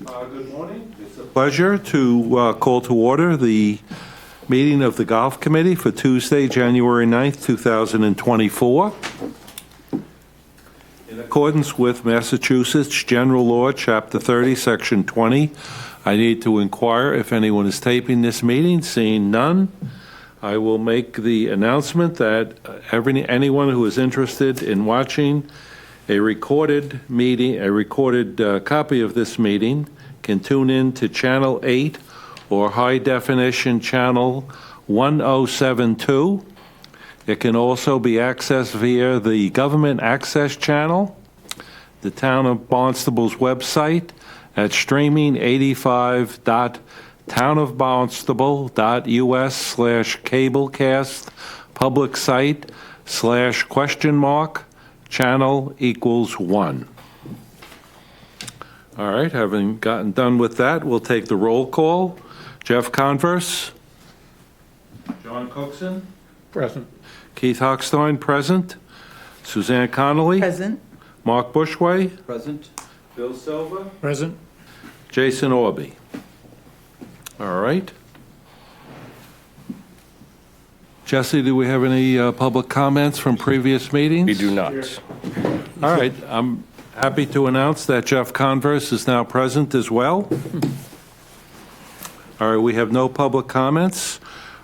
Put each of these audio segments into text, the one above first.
Good morning. It's a pleasure to call to order the meeting of the Golf Committee for Tuesday, January 9th, 2024. In accordance with Massachusetts General Law, Chapter 30, Section 20, I need to inquire if anyone is taping this meeting. Seeing none, I will make the announcement that anyone who is interested in watching a recorded meeting, a recorded copy of this meeting, can tune in to Channel 8 or High Definition Channel 1072. It can also be accessed via the Government Access Channel, the Town of Barnstable's website at streaming85.townofbarnstable.us/cablecast public site /channel equals 1. All right, having gotten done with that, we'll take the roll call. Jeff Converse. John Cookson. Present. Keith Hochstein, present. Suzanne Connolly. Present. Mark Bushway. Present. Bill Silva. Present. Jason Orby. All right. Jesse, do we have any public comments from previous meetings? We do not. All right, I'm happy to announce that Jeff Converse is now present as well. All right, we have no public comments.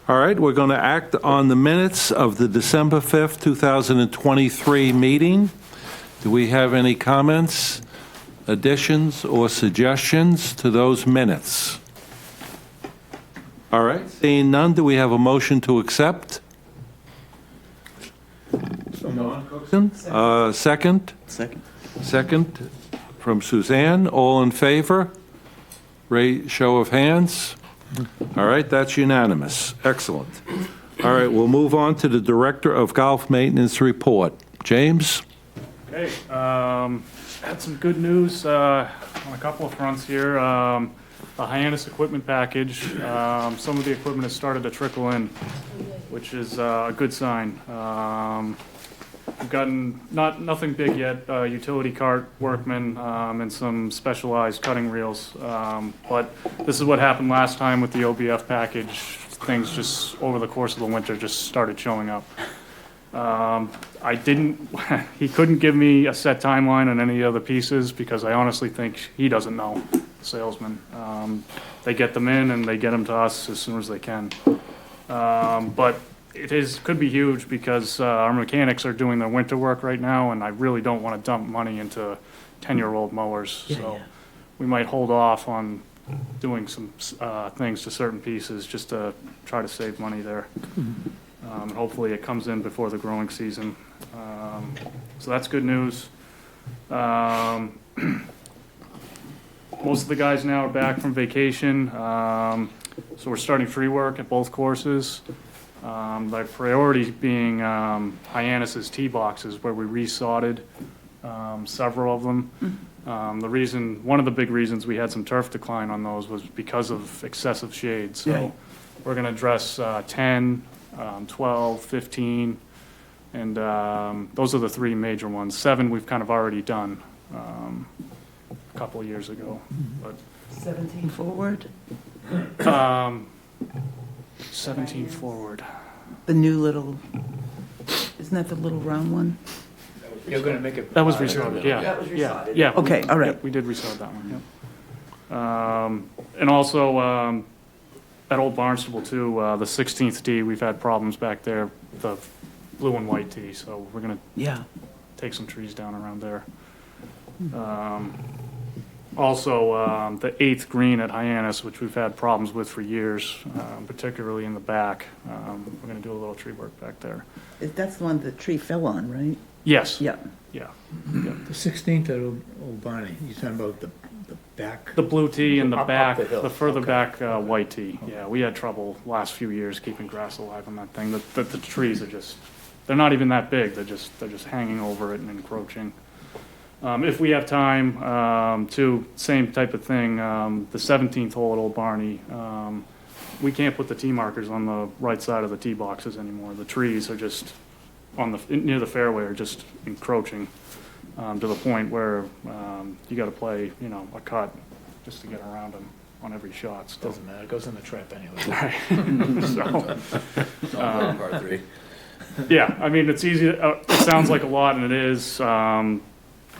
All right, we're going to act on the minutes of the December 5th, 2023 meeting. Do we have any comments, additions, or suggestions to those minutes? All right, seeing none, do we have a motion to accept? John Cookson? Second? Second from Suzanne. All in favor? Show of hands. All right, that's unanimous. Excellent. All right, we'll move on to the Director of Golf Maintenance report. James? Okay, had some good news on a couple of fronts here. The Hyannis equipment package, some of the equipment has started to trickle in, which is a good sign. We've gotten nothing big yet, utility cart, workmen, and some specialized cutting reels. But this is what happened last time with the OBF package. Things just over the course of the winter just started showing up. He couldn't give me a set timeline on any other pieces because I honestly think he doesn't know, the salesman. They get them in and they get them to us as soon as they can. But could be huge because our mechanics are doing their winter work right now, and I really don't want to dump money into 10-year-old mowers. We might hold off on doing some things to certain pieces just to try to save money there. And hopefully it comes in before the growing season. So that's good news. Most of the guys now are back from vacation. So we're starting tree work at both courses. My priority being Hyannis's tee boxes where we resodded several of them. One of the big reasons we had some turf decline on those was because of excessive shade. So we're going to address 10, 12, 15, and those are the three major ones. 7 we've kind of already done a couple of years ago. But 17 forward. 17 forward. The new little, isn't that the little round one? You're going to make it. That was resodded, yeah. That was resodded. Yeah. Okay, all right. Yep, we did resod that one, yep. And also, at Old Barnstable too, the 16th tee, we've had problems back there, the blue and white tee, so we're gonna take some trees down around there. Also, the 8th green at Hyannis, which we've had problems with for years, particularly in the back. We're gonna do a little tree work back there. That's the one the tree fell on, right? Yes. Yeah. Yeah. The 16th at Old Barney, you're talking about the back? The blue tee and the Up back, the hill. the further Okay. back white tee. Yeah, we had trouble last few years keeping grass alive on that thing. The trees are just, they're not even that big. They're just hanging over it and encroaching. If we have time, too, same type of thing. The 17th hole at Old Barney, we can't put the tee markers on the right side of the tee boxes anymore. The trees are just near the fairway are just encroaching to the point where you got to play, a cut just to get around them on every shot, so. Doesn't matter, it goes in the trap anyway. Right. So, Par three. yeah, I mean, it's easy, it sounds like a lot, and it is.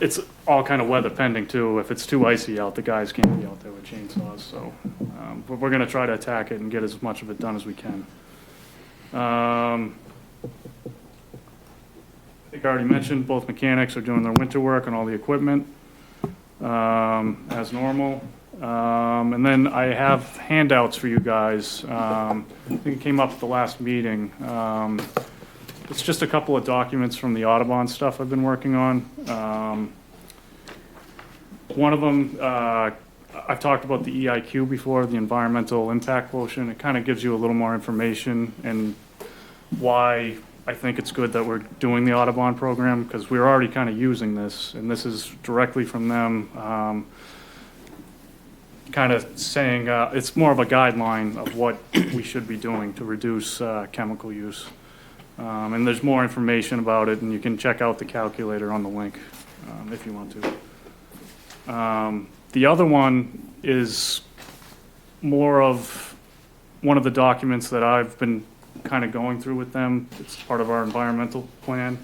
It's all kind of weather pending too. If it's too icy out, the guys can't be out there with chainsaws, so. But we're gonna try to attack it and get as much of it done as we can. I think I already mentioned, both mechanics are doing their winter work on all the equipment, as normal. And then I have handouts for you guys. I think it came up at the last meeting. It's just a couple of documents from the Audubon stuff I've been working on. One of them, I've talked about the EIQ before, the environmental impact quotient. It kind of gives you a little more information and why I think it's good that we're doing the Audubon program, because we're already kind of using this, and this is directly from them. Kind of saying, it's more of a guideline of what we should be doing to reduce chemical use. And there's more information about it, and you can check out the calculator on the link if you want to. The other one is more of one of the documents that I've been kind of going through with them. It's part of our environmental plan.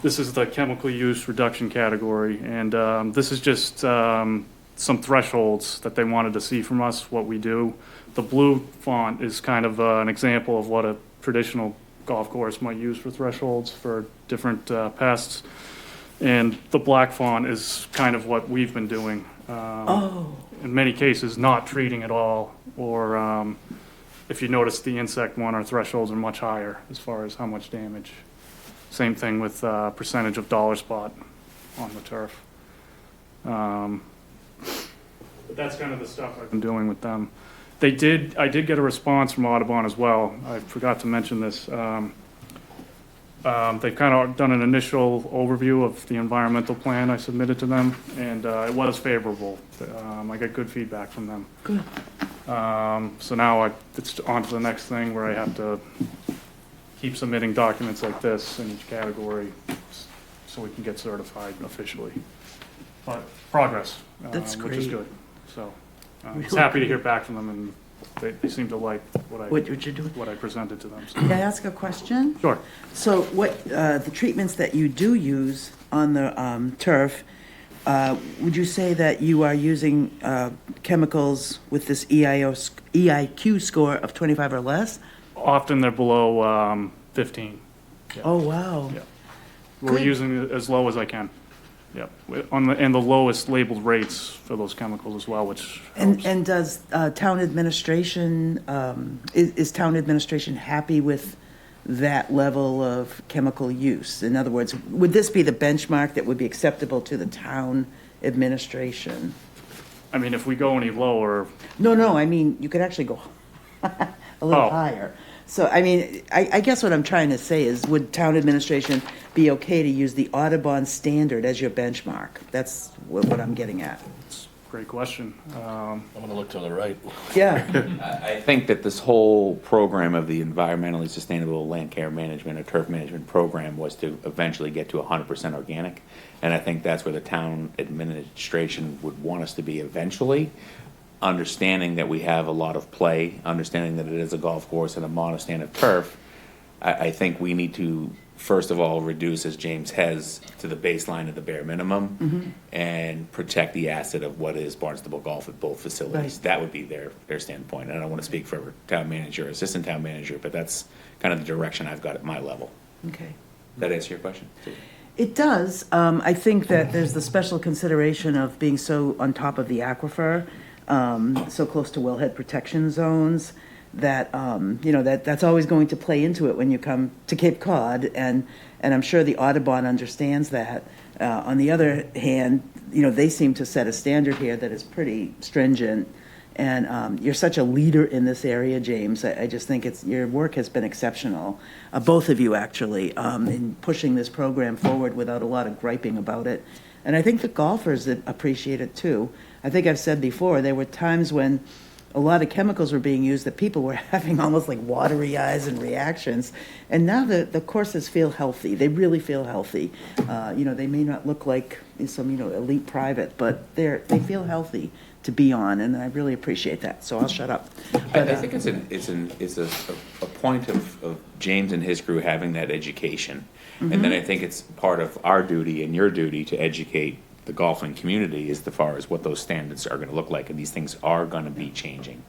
This is the chemical use reduction category, and this is just some thresholds that they wanted to see from us, what we do. The blue font is kind of an example of what a traditional golf course might use for thresholds for different pests. And the black font is kind of what we've been doing. In many cases, not treating at all, or if you notice the insect one, our thresholds are much higher as far as how much damage. Same thing with percentage of dollar spot on the turf. But that's kind of the stuff I've been doing with them. I did get a response from Audubon as well. I forgot to mention this. They've kind of done an initial overview of the environmental plan I submitted to them, and it was favorable. I got good feedback from them. Good. So now it's on to the next thing where I have to keep submitting documents like this in each category so we can get certified officially. But progress, That's which is great. good. So I was Really happy to hear back from them, and they seem to like What you're doing. what I presented to them. So. Can I ask a question? Sure. So what, the treatments that you do use on the turf, would you say that you are using chemicals with this EIQ score of 25 or less? Often they're below 15. Yeah. Oh, wow. Yeah. We're Good. using it as low as I can. Yep. And the lowest labeled rates for those chemicals as well, which helps. And does town administration, is town administration happy with that level of chemical use? In other words, would this be the benchmark that would be acceptable to the town administration? I mean, if we go any lower, No, I mean, you could actually go a little Oh. higher. So, I mean, I guess what I'm trying to say is, would town administration be okay to use the Audubon standard as your benchmark? That's what I'm getting at. it's a great question. I'm gonna look to the right. Yeah, I think that this whole program of the environmentally sustainable land care management or turf management program was to eventually get to 100% organic. And I think that's where the town administration would want us to be eventually, understanding that we have a lot of play, understanding that it is a golf course and a monostand of turf. I think we need to, first of all, reduce, as James has, to the baseline of the bare minimum and protect the asset of what is Barnstable Golf at both facilities. Right. That would be their standpoint. And I don't want to speak for town manager or assistant town manager, but that's kind of the direction I've got at my level. okay. That answer your question? It does. I think that there's the special consideration of being so on top of the aquifer, so close to wellhead protection zones, that, that's always going to play into it when you come to Cape Cod, and I'm sure the Audubon understands that. On the other hand, they seem to set a standard here that is pretty stringent, and you're such a leader in this area, James. I just think your work has been exceptional, both of you actually, in pushing this program forward without a lot of griping about it. And I think the golfers appreciate it too. I think I've said before, there were times when a lot of chemicals were being used that people were having almost like watery eyes and reactions. And now the courses feel healthy. They really feel healthy. They may not look like some, elite private, but they feel healthy to be on, and I really appreciate that. So I'll shut up. But, I think it's a point of James and his crew having that education. And then I think it's part of our duty and your duty to educate the golfing community as far as what those standards are gonna look like, and these things are gonna be changing.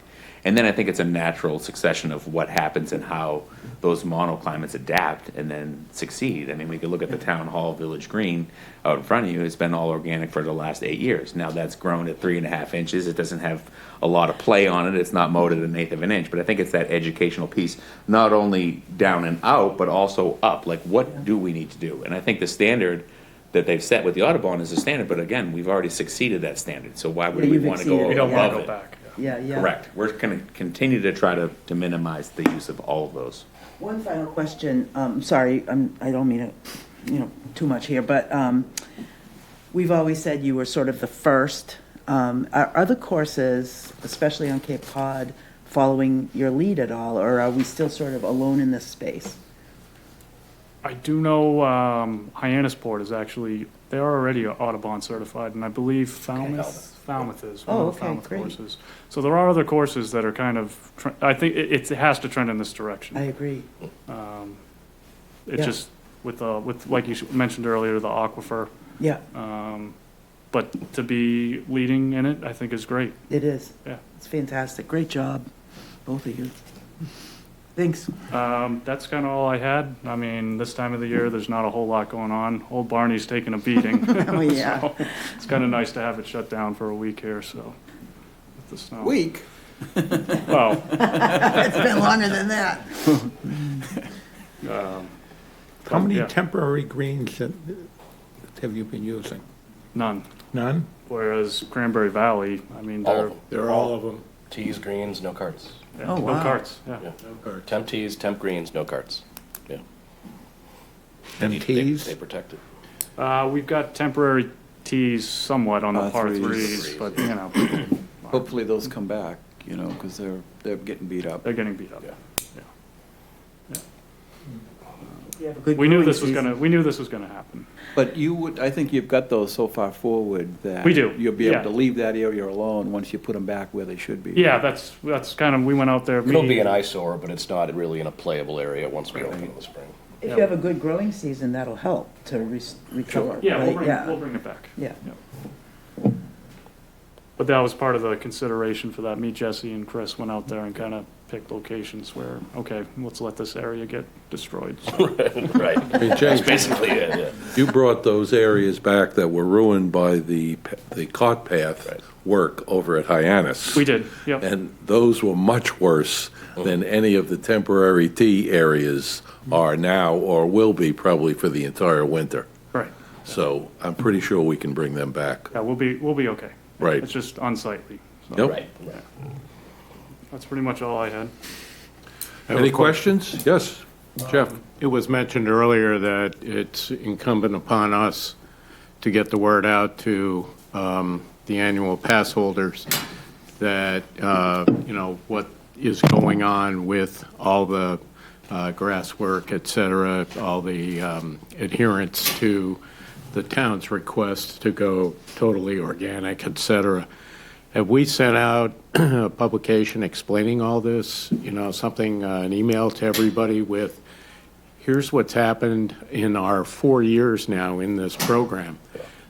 And then I think it's a natural succession of what happens and how those monoclimates adapt and then succeed. I mean, we could look at the Town Hall Village Green out in front of you. It's been all organic for the last 8 years. Now that's grown at 3.5 inches. It doesn't have a lot of play on it. It's not mowed at 1/8 of an inch. But I think it's that educational piece, not only down and out, but also up. Like, what do we need to do? And I think the standard that they've set with the Audubon is a standard. But again, we've already succeeded that standard. So why would Yeah, we you've want to go exceeded it. We don't want above to go it? back. yeah. Correct. We're going to continue to try to minimize the use of all of those. One final question. Sorry, I don't mean to, too much here, but we've always said you were sort of the first. Are other courses, especially on Cape Cod, following your lead at all, or are we still sort of alone in this space? I do know Hyannisport is actually, they are already Audubon certified, and I believe Falmouth is one Oh, of the okay, Falmouth great. courses. So there are other courses that are kind of, I think it has to trend in this direction. I agree. It's Yeah. just with like you mentioned earlier, the aquifer. Yeah, But to be leading in it, I think is great. it is. Yeah. It's fantastic. Great job, both of you. Thanks. That's kind of all I had. I mean, this time of the year, there's not a whole lot going on. Old Barney's taking a beating. Oh, yeah. So it's kind of nice to have it shut down for a week here, so. With the snow. Week? Well, It's been longer than that. How many yeah. temporary greens have you been using? None. None? Whereas Cranberry Valley, I mean, All they're, of them. They're all of them. Tees, greens, no carts. yeah, Oh, no wow. carts, yeah. Yeah. Temp tees, temp greens, no carts. Yeah. And They tees? protect it. We've got temporary tees somewhat on the par Par threes, threes. but, Hopefully those come back, because they're getting beat up. they're getting beat up. Yeah. You have a good We knew growing this was season. we knew this was gonna happen. But I think you've got those so far forward that. We do, You'll be able yeah. to leave that area alone once you put them back where they should be. Yeah, that's kind of, we went out there. It'll be me- an eyesore, but it's not really in a playable area once we open in the spring. If you have a good growing season, that'll help to recover. Yeah, right? we'll bring it back. Yeah. But that was part of the consideration for that. Me, Jesse, and Chris went out there and kind of picked locations where, okay, let's let this area get destroyed. Right. I mean, That's James, basically it, yeah. you brought those areas back that were ruined by the cart path Right. work over at Hyannis. We did, yep. And those were much worse than any of the temporary tee areas are now or will be probably for the entire winter. Right. So I'm pretty sure we can bring them back. Yeah, we'll be okay. Right. It's just unsightly. So Yep. Right, right. That's pretty much all I had. Any questions? Yes, Jeff? It was mentioned earlier that it's incumbent upon us to get the word out to the annual pass holders that, what is going on with all the grass work, et cetera, all the adherence to the town's request to go totally organic, et cetera. Have we sent out a publication explaining all this, something, an email to everybody with, here's what's happened in our 4 years now in this program,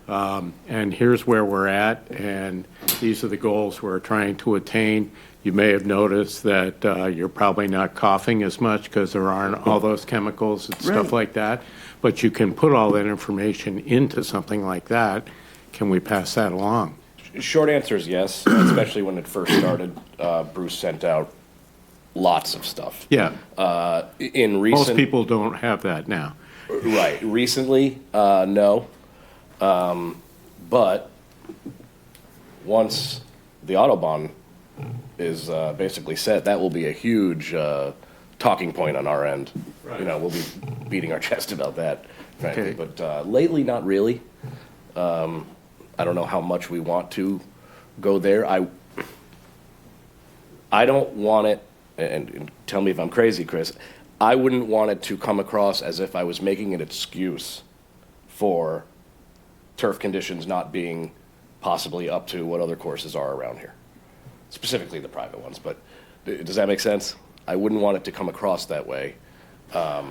and here's where we're at, and these are the goals we're trying to attain. You may have noticed that you're probably not coughing as much because there aren't all those chemicals and stuff Right. like that, but you can put all that information into something like that. Can we pass that along? Short answer is yes, especially when it first started. Bruce sent out lots of stuff. Yeah, In most recent, people don't have that now. right, recently, no. But once the Autobahn is basically set, that will be a huge talking point on our end. We'll be beating our chest about that, frankly. Okay. But lately, not really. I don't know how much we want to go there. I don't want it, and tell me if I'm crazy, Chris, I wouldn't want it to come across as if I was making an excuse for turf conditions not being possibly up to what other courses are around here, specifically the private ones, but does that make sense? I wouldn't want it to come across that way. I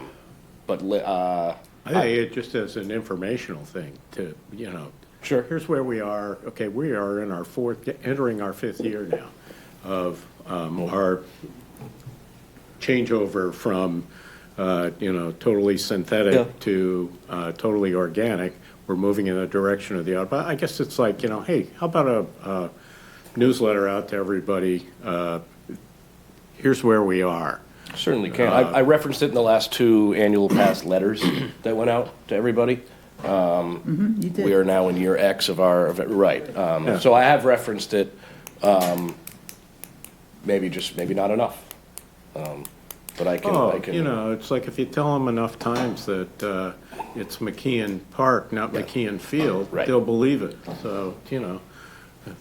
think it just as an informational thing to, Sure. here's where we are. Okay, we are in our entering our 5th year now of our changeover from, totally synthetic to totally organic. We're moving in the direction of the out. But I guess it's like, hey, how about a newsletter out to everybody? Here's where we are. Certainly can. I referenced it in the last 2 annual pass letters that went out to everybody. You did. We are now in year X of right. So I have referenced it, maybe not enough. But I can. It's like if you tell them enough times that it's McKeon Park, not McKeon Field, Right. they'll believe it. So,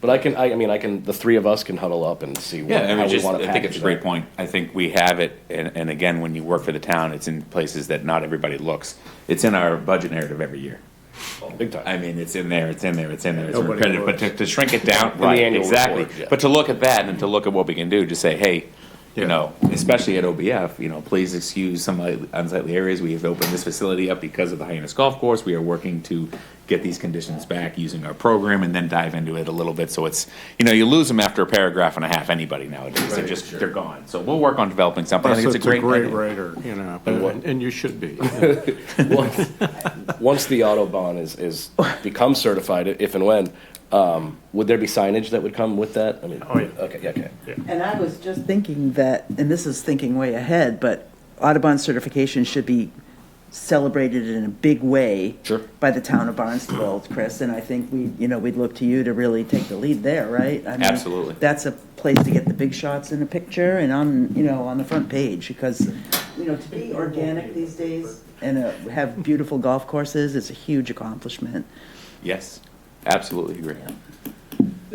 But I can, the 3 of us can huddle up and see Yeah, how we want to I think it's a great point. I think we have it, and again, when you work for the town, it's in places that not everybody looks. It's in our budget narrative every year. Big time. I mean, it's in there. It's Nobody repetitive, but looks. to shrink it down, In the right, annual exactly. report, yeah. But to look at that and to look at what we can do, to say, hey, Yeah. especially at OBF, please excuse some unsightly areas. We have opened this facility up because of the Hyannis Golf Course. We are working to get these conditions back using our program and then dive into it a little bit. So it's, you lose them after a paragraph and a half, anybody nowadays. They're gone. So we'll work on developing something. I think it's a great idea. writer, and you should be. Once the Autobahn is becomes certified, if and when, would there be signage that would come with that? I mean, Oh, yeah. Okay. And I was just thinking that, and this is thinking way ahead, but Audubon certification should be celebrated in a big way Sure. by the town of Barnstable, Chris, and I think we'd look to you to really take the lead there, right? I mean, Absolutely. That's a place to get the big shots in the picture and on the front page, because, to be organic these days and have beautiful golf courses is a huge accomplishment. Yes, absolutely agree.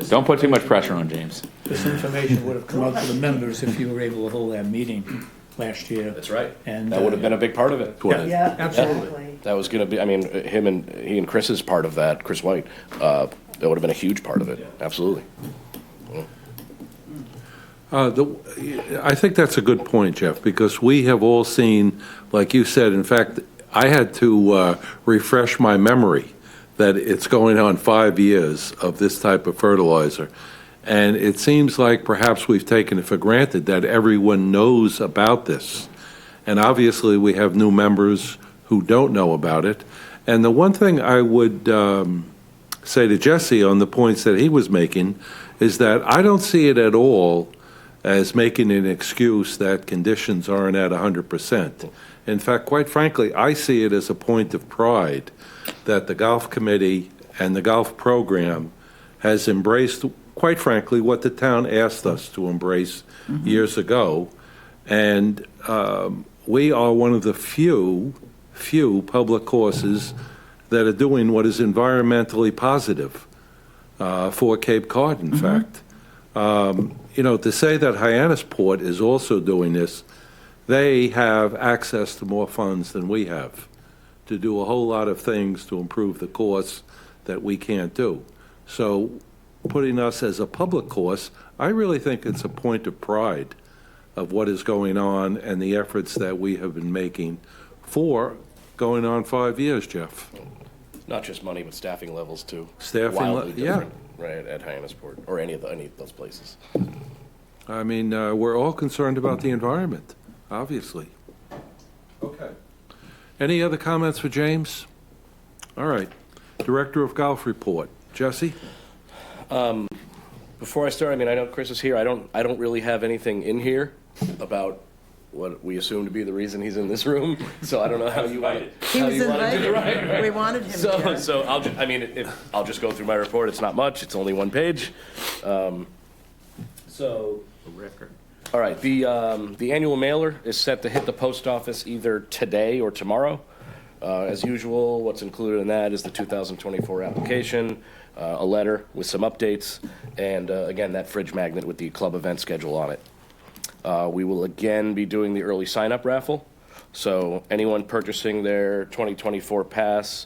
Don't put too much pressure on James. This information would have come out to the members if you were able to hold that meeting last year. That's right. And That would have been a big part of it. Yeah, absolutely. That was going to be, he and Chris is part of that, Chris White. That would have been a huge part of it. Absolutely. I think that's a good point, Jeff, because we have all seen, like you said, in fact, I had to refresh my memory that it's going on 5 years of this type of fertilizer. And it seems like perhaps we've taken it for granted that everyone knows about this. And obviously, we have new members who don't know about it. And the one thing I would say to Jesse on the points that he was making is that I don't see it at all as making an excuse that conditions aren't at 100%. In fact, quite frankly, I see it as a point of pride that the golf committee and the golf program has embraced, quite frankly, what the town asked us to embrace years ago. And we are one of the few public courses that are doing what is environmentally positive for Cape Cod, in fact. To say that Hyannisport is also doing this, they have access to more funds than we have to do a whole lot of things to improve the course that we can't do. So putting us as a public course, I really think it's a point of pride of what is going on and the efforts that we have been making for going on 5 years, Jeff. Not just money, but staffing levels too. Staffing Wildly yeah. different, right, at Hyannisport, or any of those places. I mean, we're all concerned about the environment, obviously. Okay. Any other comments for James? All right. Director of Golf Report. Jesse? Before I start, I know Chris is here. I don't really have anything in here about what we assume to be the reason he's in this room. So I don't know how you want to. He was invited. Right. We wanted him here. So I'll just go through my report. It's not much. It's only 1 page. All right. The annual mailer is set to hit the post office either today or tomorrow. As usual, what's included in that is the 2024 application, a letter with some updates, and again, that fridge magnet with the club event schedule on it. We will again be doing the early sign-up raffle. So anyone purchasing their 2024 pass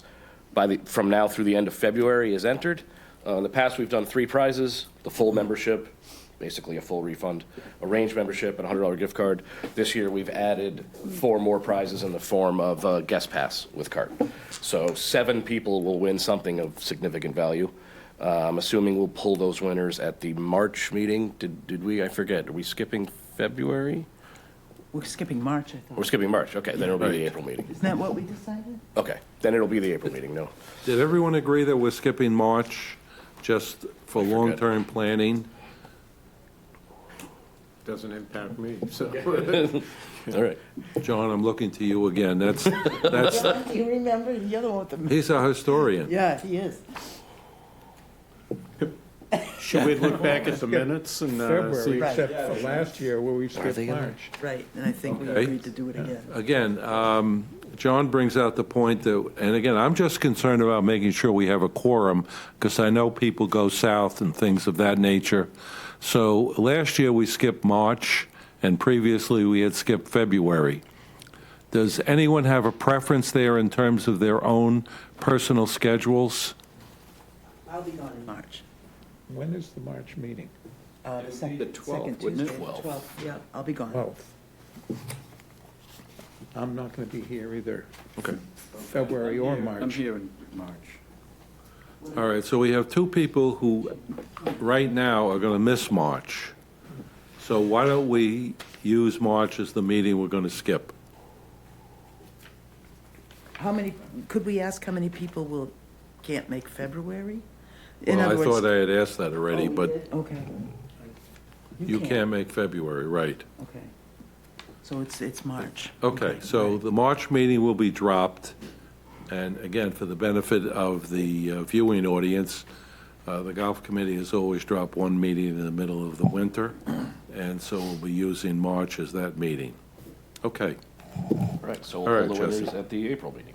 from now through the end of February is entered. In the past, we've done 3 prizes: the full membership, basically a full refund, a range membership, and a $100 gift card. This year, we've added 4 more prizes in the form of a guest pass with cart. So 7 people will win something of significant value. I'm assuming we'll pull those winners at the March meeting. Did we? I forget. Are we skipping February? We're skipping March, I We're thought. skipping March. Okay, then it'll be the April meeting. Isn't that what we decided? Okay, then it'll be the April meeting, no. Did everyone agree that we're skipping March just for long-term planning? Doesn't impact me, so. All right. John, I'm looking to you again. That's, You remember the other one with the... he's a historian. Yeah, he is. Should we look back at the minutes and February, see? Right. except for last year where we skipped they in there? March. Right, and I think we Okay. agreed to do it again. Again, John brings out the point that, and again, I'm just concerned about making sure we have a quorum, because I know people go south and things of that nature. So last year, we skipped March, and previously, we had skipped February. Does anyone have a preference there in terms of their own personal schedules? I'll be gone in March. When is the March meeting? The second, the 12th, second wouldn't it? Tuesday, 12th. 12th, yeah, I'll be gone. 12th. I'm not going to be here either Okay. February or I'm March. here in March. All right, so we have 2 people who, right now, are going to miss March. So why don't we use March as the meeting we're going to skip? How many, could we ask how many people can't make February? In Well, I other words- thought I had asked that already, Oh, we but did? Okay. you can't make February, right? Okay. So it's March. Okay, so the March meeting will be dropped, and again, for the benefit of the viewing audience, the golf committee has always dropped one meeting in the middle of the winter, and so we'll be using March as that meeting. Okay, All right, so All we'll right, pull the winners Jesse. at the April meeting.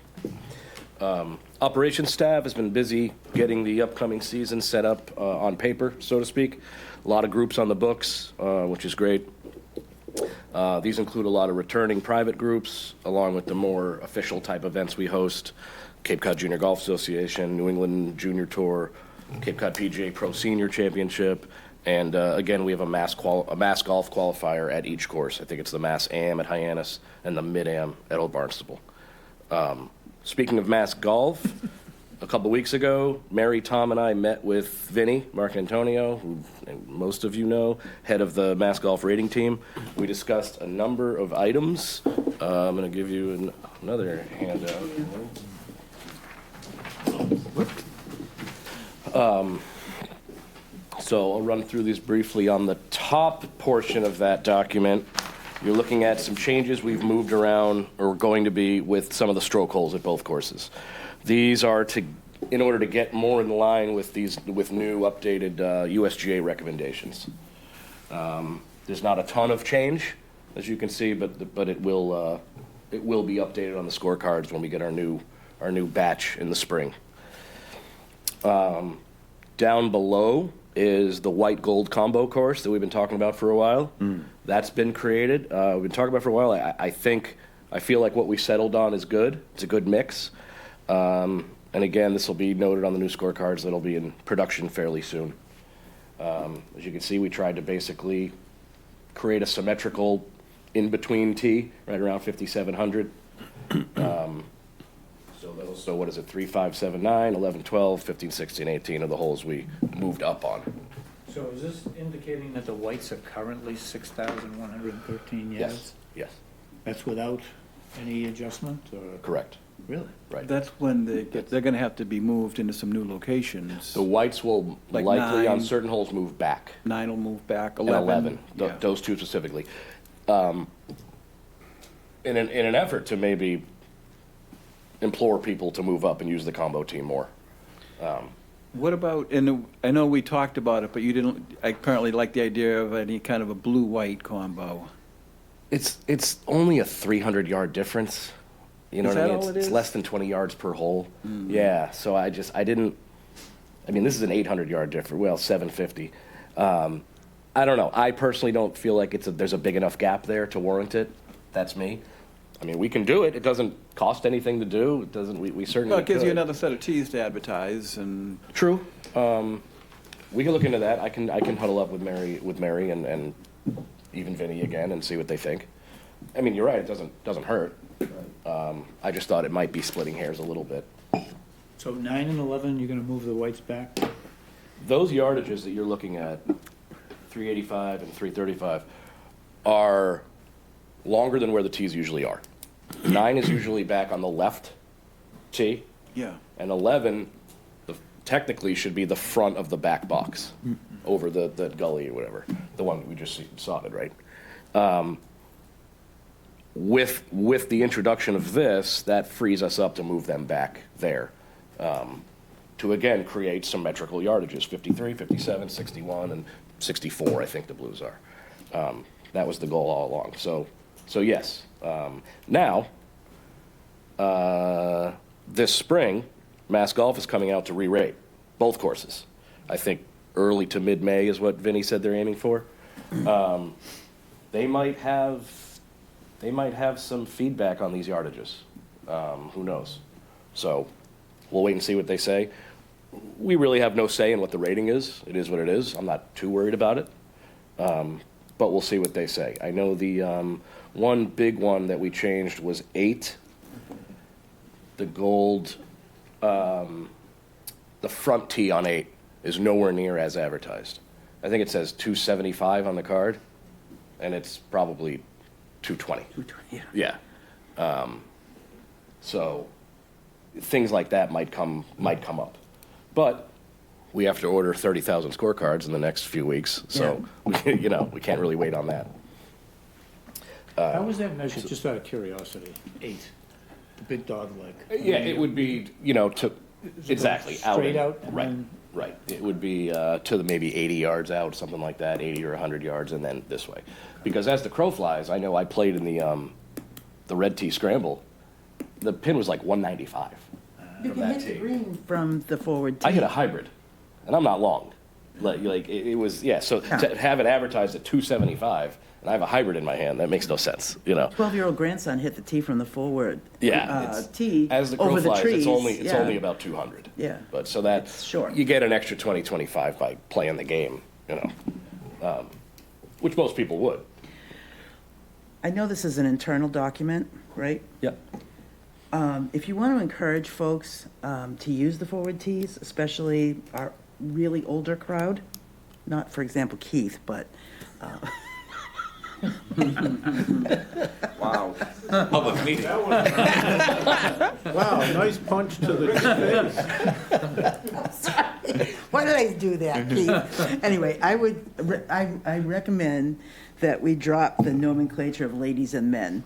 Operations staff has been busy getting the upcoming season set up on paper, so to speak. A lot of groups on the books, which is great. These include a lot of returning private groups, along with the more official type events we host: Cape Cod Junior Golf Association, New England Junior Tour, Cape Cod PGA Pro Senior Championship, and again, we have a mass golf qualifier at each course. I think it's the Mass Am at Hyannis and the Mid Am at Old Barnstable. Speaking of mass golf, a couple weeks ago, Mary, Tom, and I met with Vinny Marcantonio, who most of you know, head of the mass golf rating team. We discussed a number of items. I'm going to give you another handout. So I'll run through these briefly. On the top portion of that document, you're looking at some changes we've moved around, or going to be, with some of the stroke holes at both courses. These are in order to get more in line with new updated USGA recommendations. There's not a ton of change, as you can see, but it will be updated on the scorecards when we get our new batch in the spring. Down below is the white gold combo course that we've been talking about for a while. That's been created. We've been talking about it for a while. I feel like what we settled on is good. It's a good mix. And again, this will be noted on the new scorecards that'll be in production fairly soon. As you can see, we tried to basically create a symmetrical in-between tee, right around 5,700. So what is it, 3, 5, 7, 9, 11, 12, 15, 16, 18 are the holes we moved up on. So is this indicating that the whites are currently 6,113 yards? Yes, yes, That's without any adjustment, or? correct, Really? right. That's when they're gonna have to be moved into some new locations. The whites will Like likely, on 9. certain holes, move back. 9 will move back, And 11. th- Yeah. those two specifically. In an effort to maybe implore people to move up and use the combo team more. What about, and I know we talked about it, but you didn't apparently like the idea of any kind of a blue-white combo. It's only a 300-yard difference. You know Is what I that mean? all it It's is? less than 20 yards per hole. Yeah, so I mean, this is an 800-yard difference, well, 750. I don't know. I personally don't feel like there's a big enough gap there to warrant it. That's me. I mean, we can do it. It doesn't cost anything to do. It doesn't, we certainly Well, it gives you could. another set of tees to advertise, and True. We can look into that. I can huddle up with Mary and even Vinny again and see what they think. I mean, you're right. It doesn't hurt. I just thought it might be splitting hairs a little bit. So 9 and 11, you're gonna move the whites back? Those yardages that you're looking at, 385 and 335, are longer than where the tees usually are. 9 is usually back on the left tee, yeah. and 11 technically should be the front of the back box, over the gully or whatever, the one we just sodded, right? With the introduction of this, that frees us up to move them back there, to again create symmetrical yardages, 53, 57, 61, and 64, I think the blues are. That was the goal all along. So yes. Now, this spring, Mass Golf is coming out to re-rate both courses. I think early to mid-May is what Vinny said they're aiming for. They might have some feedback on these yardages. Who knows? So we'll wait and see what they say. We really have no say in what the rating is. It is what it is. I'm not too worried about it. But we'll see what they say. I know the one big one that we changed was 8. The gold, the front tee on 8 is nowhere near as advertised. I think it says 275 on the card, and it's probably 220. 220, yeah. Yeah. So things like that might come up. But we have to order 30,000 scorecards in the next few weeks, so we can't really wait on that. How was that measured, just out of curiosity? 8, the big dog leg. Yeah, it would be, exactly. Straight out and Right, then- right. It would be to the maybe 80 yards out, something like that, 80 or 100 yards, and then this way. Because as the crow flies, I know I played in the red tee scramble. The pin was like 195. You From can that hit the tee. green from the forward tee. I hit a hybrid, and I'm not long. Like it was, yeah. So to have it advertised at 275, and I have a hybrid in my hand, that makes no sense, 12-year-old grandson hit the tee from the forward Yeah, tee as the crow over the flies, trees. it's only about 200. Yeah. But so that It's short. you get an extra 20, 25 by playing the game, which most people would. I know this is an internal document, right? Yep. If you want to encourage folks to use the forward tees, especially our really older crowd, not, for example, Keith, but Wow. Public meeting. Wow, nice punch to the face. why did I do that, Keith? Anyway, I recommend that we drop the nomenclature of ladies and men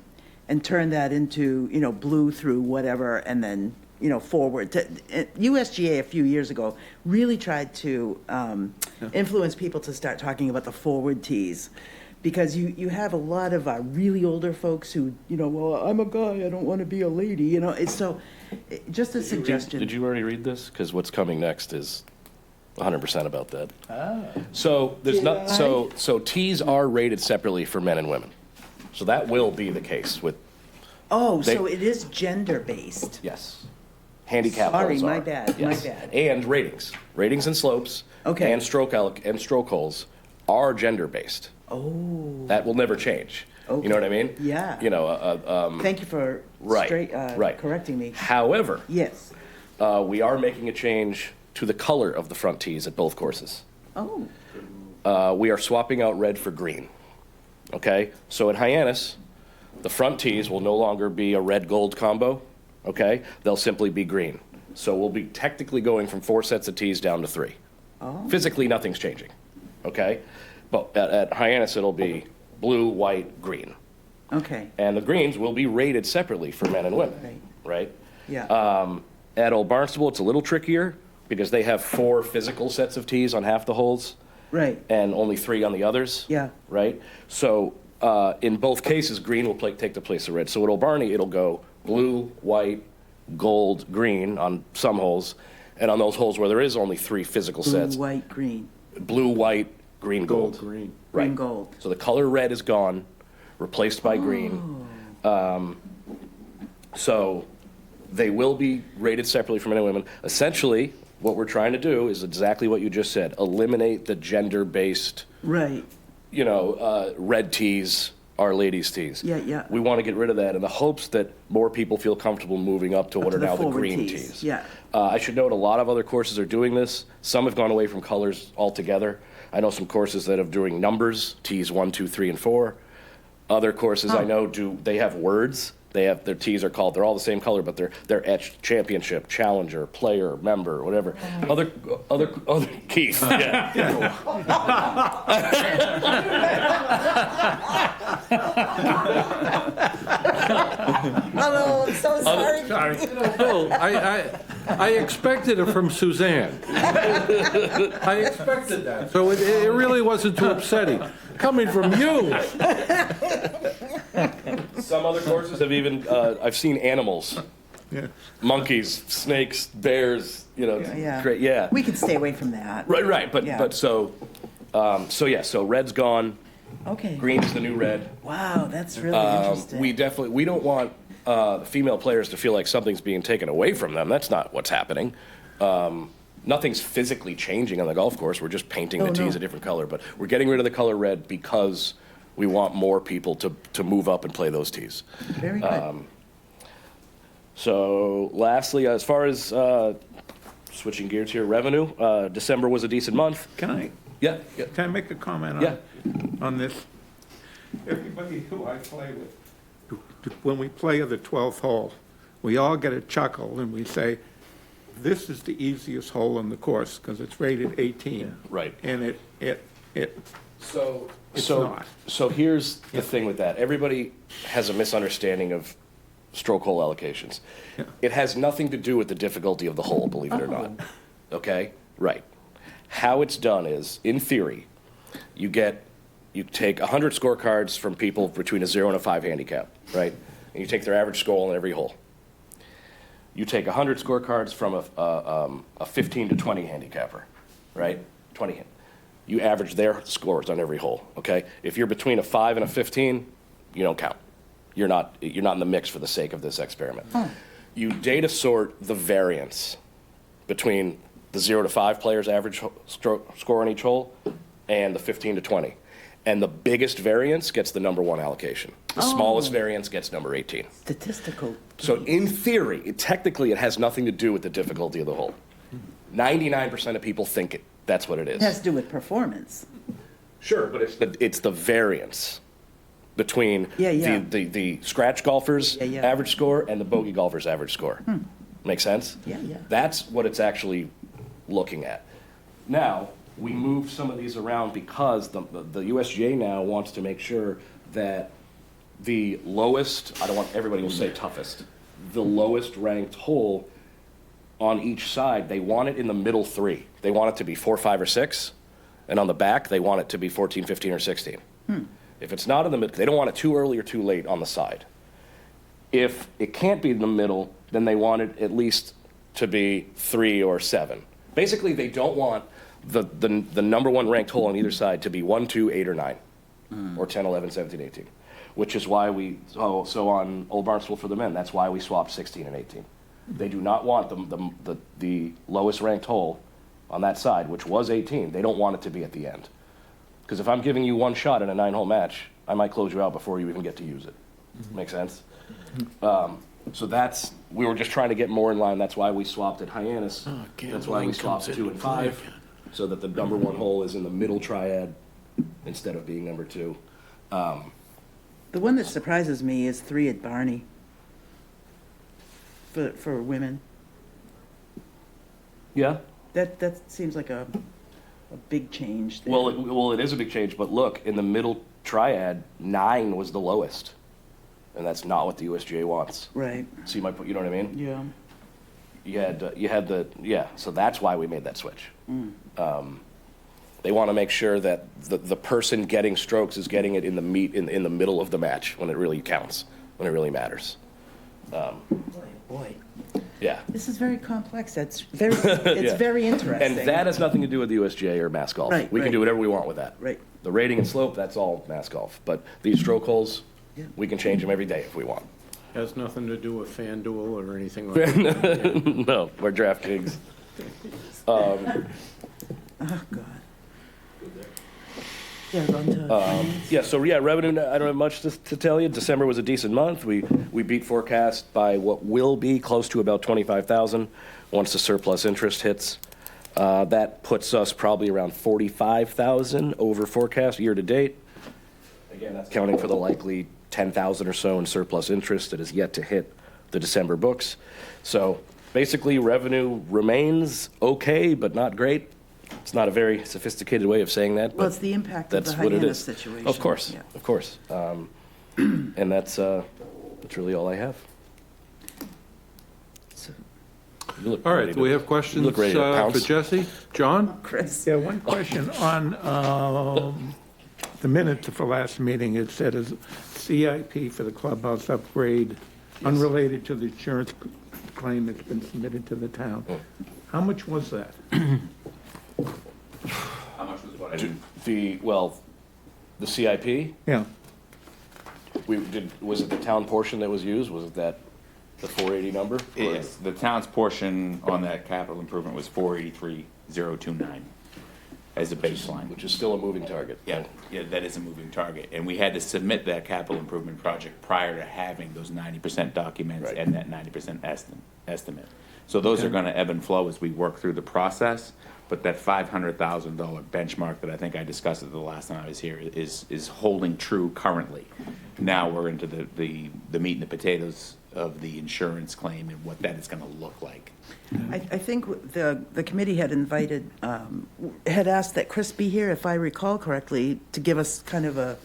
and turn that into, blue through whatever, and then, forward. USGA a few years ago really tried to influence people to start talking about the forward tees. Because you have a lot of really older folks who, well, I'm a guy, I don't want to be a lady, It's so, just a suggestion. Did you already read this? Because what's coming next is 100% about that. So there's Did not I? so tees are rated separately for men and women. So that will be the case with Oh, They- so it is gender-based. yes. Handicap Sorry, holes my are. bad, Yes. my bad. And ratings and slopes. Okay. And stroke holes are gender-based. Oh, That will never change. You know what I mean? Yeah. Thank you for Right, right. correcting me. However, Yes. we are making a change to the color of the front tees at both courses. Oh, We are swapping out red for green. Okay? So at Hyannis, the front tees will no longer be a red-gold combo. Okay? They'll simply be green. So we'll be technically going from 4 sets of tees down to 3. Physically, nothing's changing. Okay? But at Hyannis, it'll be blue, white, green. okay, And the greens will be rated separately for men and women. Right? yeah. At Old Barnstable, it's a little trickier because they have 4 physical sets of tees on half the holes Right, and only 3 on the others. Yeah. Right? So in both cases, green will take the place of red. So at Old Barney, it'll go blue, white, gold, green on some holes. And on those holes where there is only 3 physical blue, sets, white, green. blue, white, green gold. Green. Green Right. gold. So the color red is gone, replaced by green. So they will be rated separately for men and women. Essentially, what we're trying to do is exactly what you just said, eliminate the gender-based, Right. red tees are ladies' tees. Yeah, yeah. We want to get rid of that in the hopes that more people feel comfortable moving up to what to are the now the forward green tees, tees. yeah. I should note a lot of other courses are doing this. Some have gone away from colors altogether. I know some courses that are doing numbers, tees 1, 2, 3, and 4. Other courses I know they have words. They have their tees are called. They're all the same color, but they're etched championship, challenger, player, member, whatever. Other Keith. Yeah. Hello, I'm so sorry. Bill, I expected it from Suzanne. I expected that. So it really wasn't too upsetting. Coming from you. Some other courses have even I've seen animals. Yeah. Monkeys, snakes, bears, Yeah. great, yeah. We could stay away from that. Right, Yeah. but so red's gone, Okay. green's the new red. Wow, that's really interesting. We don't want female players to feel like something's being taken away from them. That's not what's happening. Nothing's physically changing on the golf course. We're just painting the tees a different color, but we're getting rid of the color red because we want more people to move up and play those tees. Very good. So lastly, as far as switching gears here, revenue, December was a decent month. Can Yeah. I make a comment Yeah. on this? Everybody who I play with, when we play the 12th hole, we all get a chuckle and we say, this is the easiest hole in the course because it's rated 18. Right. And So It's not. So here's the thing with that. Everybody has a misunderstanding of stroke hole allocations. Yeah. It has nothing to do with the difficulty of the hole, believe it or not. Okay? Right. How it's done is, in theory, you take 100 scorecards from people between a 0 and a 5 handicap, right? And you take their average score on every hole. You take 100 scorecards from a 15 to 20 handicapper, right? 20. You average their scores on every hole, okay? If you're between a 5 and a 15, you don't count. You're not in the mix for the sake of this experiment. You data sort the variance between the 0 to 5 players' average score on each hole and the 15 to 20. And the biggest variance gets the number 1 allocation. The smallest variance gets number 18. Statistical. So in theory, technically, it has nothing to do with the difficulty of the hole. 99% of people think that's what it is. It has to do with performance. Sure, but it's the variance between the scratch golfer's average score and the bogey golfer's average score. Make sense? Yeah. That's what it's actually looking at. Now, we move some of these around because the USGA now wants to make sure that the lowest, I don't want everybody will say toughest, the lowest ranked hole on each side, they want it in the middle 3. They want it to be 4, 5, or 6, and on the back, they want it to be 14, 15, or 16. If it's not in the middle, they don't want it too early or too late on the side. If it can't be in the middle, then they want it at least to be 3 or 7. Basically, they don't want the number 1 ranked hole on either side to be 1, 2, 8, or 9, or 10, 11, 17, 18, which is why so on Old Barnstable for the men, that's why we swapped 16 and 18. They do not want the lowest ranked hole on that side, which was 18. They don't want it to be at the end. Because if I'm giving you 1 shot in a 9-hole match, I might close you out before you even get to use it. Make sense? So we were just trying to get more in line. That's why we swapped at Hyannis. That's why we swapped 2 and 5, so that the number 1 hole is in the middle triad instead of being number 2. The one that surprises me is 3 at Barney for women. Yeah? That seems like a big change there. Well, it is a big change, but look, in the middle triad, 9 was the lowest. And that's not what the USGA wants. Right. See my point, you know what I mean? Yeah. So that's why we made that switch. They want to make sure that the person getting strokes is getting it in the middle of the match when it really counts, when it really matters. Boy. Yeah. This is very complex. It's very, it's Yeah. very interesting. And that has nothing to do with the USGA or Mass Golf. Right, We can right. do whatever we want with that. Right. The rating and slope, that's all Mass Golf. But these stroke holes, Yeah. we can change them every day if we want. Has nothing to do with FanDuel or anything like that. No, we're DraftKings. Oh, God. Yeah, on to finance. Yeah, so yeah, revenue, I don't have much to tell you. December was a decent month. We beat forecast by what will be close to about 25,000 once the surplus interest hits. That puts us probably around 45,000 over forecast year to date. Again, that's counting for the likely 10,000 or so in surplus interest that is yet to hit the December books. So basically, revenue remains okay, but not great. It's not a very sophisticated way of saying that, Well, but it's the impact of the that's what it Hyannis is. situation. Of course, Yeah. of course. And that's really all I have. So, You look All right, ready do we to- have questions you look ready to for pounce. Jesse? John? Chris? Yeah, one question on the minutes for last meeting. It said as CIP for the clubhouse upgrade, unrelated to the insurance claim that's been submitted to the town. How much was that? How much was what I didn't? The CIP, Yeah, was it the town portion that was used? Was it that, the 480 number? Yes, the town's portion on that capital improvement was 483,029 as a baseline. Which is still a moving target. Yeah, yeah, that is a moving target, and we had to submit that capital improvement project prior to having those 90% documents Right. and that 90% estimate. So those are gonna ebb and flow as we work through the process, but that $500,000 benchmark that I think I discussed at the last time I was here is holding true currently. Now we're into the meat and the potatoes of the insurance claim and what that is gonna look like. I think the committee had invited, had asked that Chris be here, if I recall correctly, to give us kind of an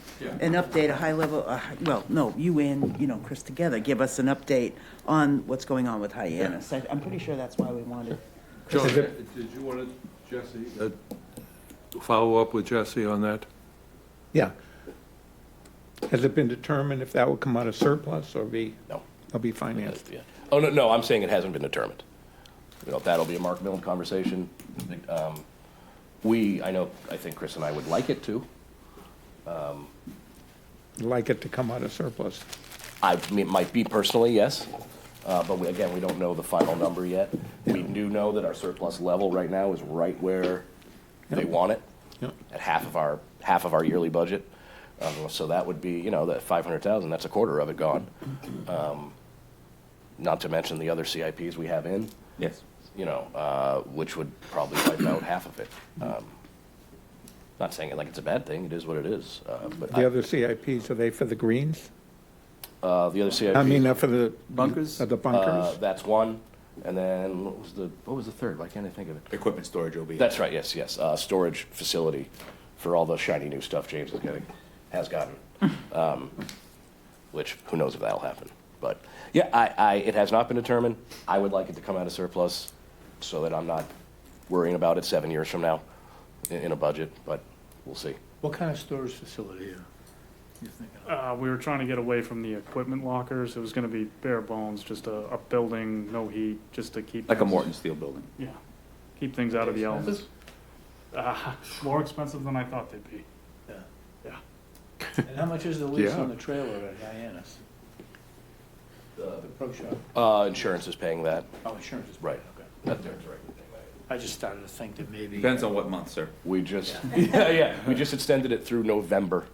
update, a high level, well, no, you and, Chris together, give us an update on what's going on with Hyannis. I'm pretty sure that's why we wanted. John, did you want to, Jesse, follow up with Jesse on that? yeah. Has it been determined if that will come out of surplus or be financed? Yeah. Oh, no, I'm saying it hasn't been determined. That'll be a Mark Millen conversation. I think Chris and I would like it to. Like it to come out of surplus? It might be personally, yes, but we don't know the final number yet. We do know that our surplus level right now is right where they want it, Yep. at half of our yearly budget. So that would be, that 500,000, that's a quarter of it gone. Not to mention the other CIPs we have in, Yes. which would probably wipe out half of it. Not saying it like it's a bad thing, it is what it is. But The other CIPs, are they for the greens? the other CIPs. I mean, for the. Bunkers? The bunkers? That's one, and then what was the third? Why can't I think of it? Equipment storage will be. That's right. Yes. Storage facility for all the shiny new stuff James has gotten. Which who knows if that'll happen? But yeah, it has not been determined. I would like it to come out of surplus, so that I'm not worrying about it 7 years from now in a budget. But we'll see. What kind of storage facility are you thinking of? We were trying to get away from the equipment lockers. It was gonna be bare bones, just a building, no heat, just to keep. Like a things- Morton Steel building. Yeah, keep things out of the elements. More expensive than I thought they'd be. Yeah. Yeah. And how much is the lease Yeah. on the trailer at Hyannis? The pro shop? Insurance is paying that. Oh, insurance is. Right. Okay. That's right. I just started to think that maybe. Depends on what month, sir. We just we just extended it through November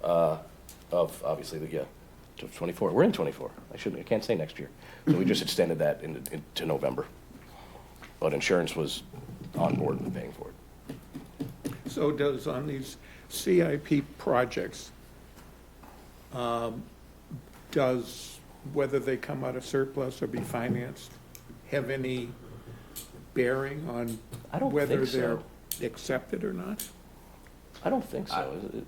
of obviously to 24. We're in 24. I can't say next year. So we just extended that into November. But insurance was on board with paying for it. So does, on these CIP projects, does whether they come out of surplus or be financed have any bearing on I don't whether think so. they're accepted or not? I don't think so.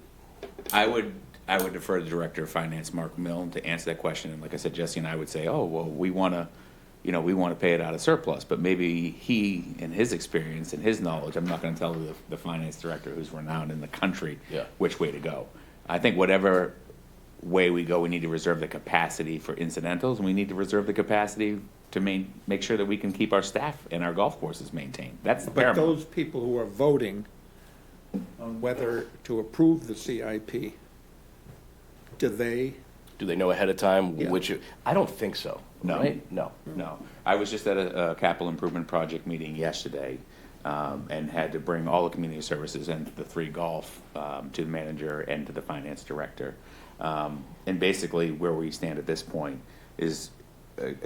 I would defer to the Director of Finance, Mark Milne, to answer that question. And like I said, Jesse and I would say, oh, well, we want to pay it out of surplus. But maybe he, in his experience and his knowledge, I'm not going to tell the finance director, who's renowned in the country, Yeah. which way to go. I think whatever way we go, we need to reserve the capacity for incidentals, and we need to reserve the capacity to make sure that we can keep our staff and our golf courses maintained. That's the But paramount. those people who are voting on whether to approve the CIP, do they? Do they know ahead of time Yeah. which, I don't think so, No. right? No. No, I was just at a capital improvement project meeting yesterday, and had to bring all the community services and the 3 golf, to the manager and to the finance director. And basically where we stand at this point is,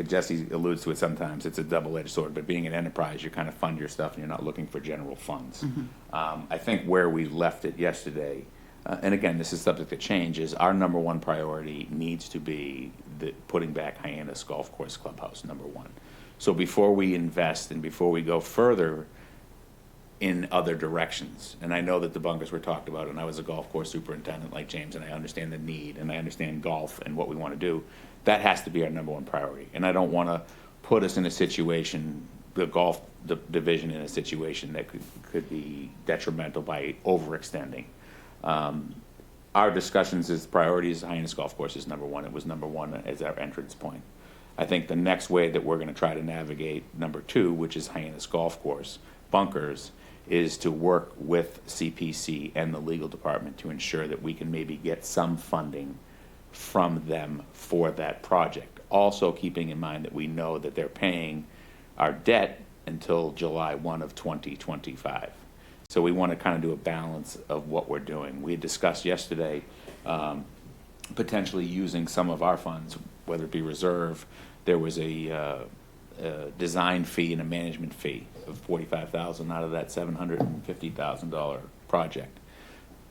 Jesse alludes to it sometimes, it's a double-edged sword, but being an enterprise, you kind of fund your stuff and you're not looking for general funds. I think where we left it yesterday, and again, this is subject to change, is our number one priority needs to be putting back Hyannis Golf Course Clubhouse, number one. So before we invest and before we go further in other directions, and I know that the bunkers were talked about, and I was a golf course superintendent like James, and I understand the need, and I understand golf and what we want to do, that has to be our number one priority. And I don't want to put us in a situation, the golf division in a situation that could be detrimental by overextending. Our discussions as priorities, Hyannis Golf Course is number one. It was number one as our entrance point. I think the next way that we're going to try to navigate number 2, which is Hyannis Golf Course, bunkers, is to work with CPC and the legal department to ensure that we can maybe get some funding from them for that project. Also keeping in mind that we know that they're paying our debt until July 1 of 2025. So we want to kind of do a balance of what we're doing. We had discussed yesterday potentially using some of our funds, whether it be reserve. There was a design fee and a management fee of $45,000 out of that $750,000 project.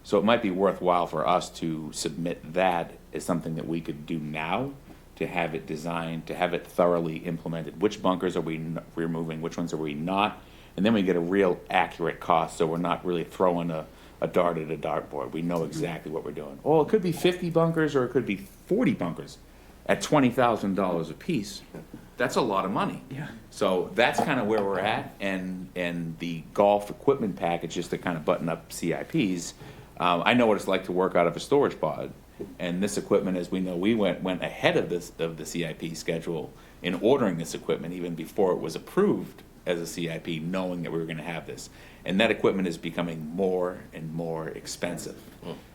So it might be worthwhile for us to submit that as something that we could do now, to have it designed, to have it thoroughly implemented. Which bunkers are we removing? Which ones are we not? And then we get a real accurate cost, so we're not really throwing a dart at a dartboard. We know exactly what we're doing. Oh, it could be 50 bunkers or it could be 40 bunkers at $20,000 a piece. That's a lot of money. Yeah. So that's kind of where we're at, and the golf equipment package, just to kind of button up CIPs. I know what it's like to work out of a storage pod, and this equipment, as we know, we went ahead of the CIP schedule in ordering this equipment even before it was approved as a CIP, knowing that we were going to have this. And that equipment is becoming more and more expensive.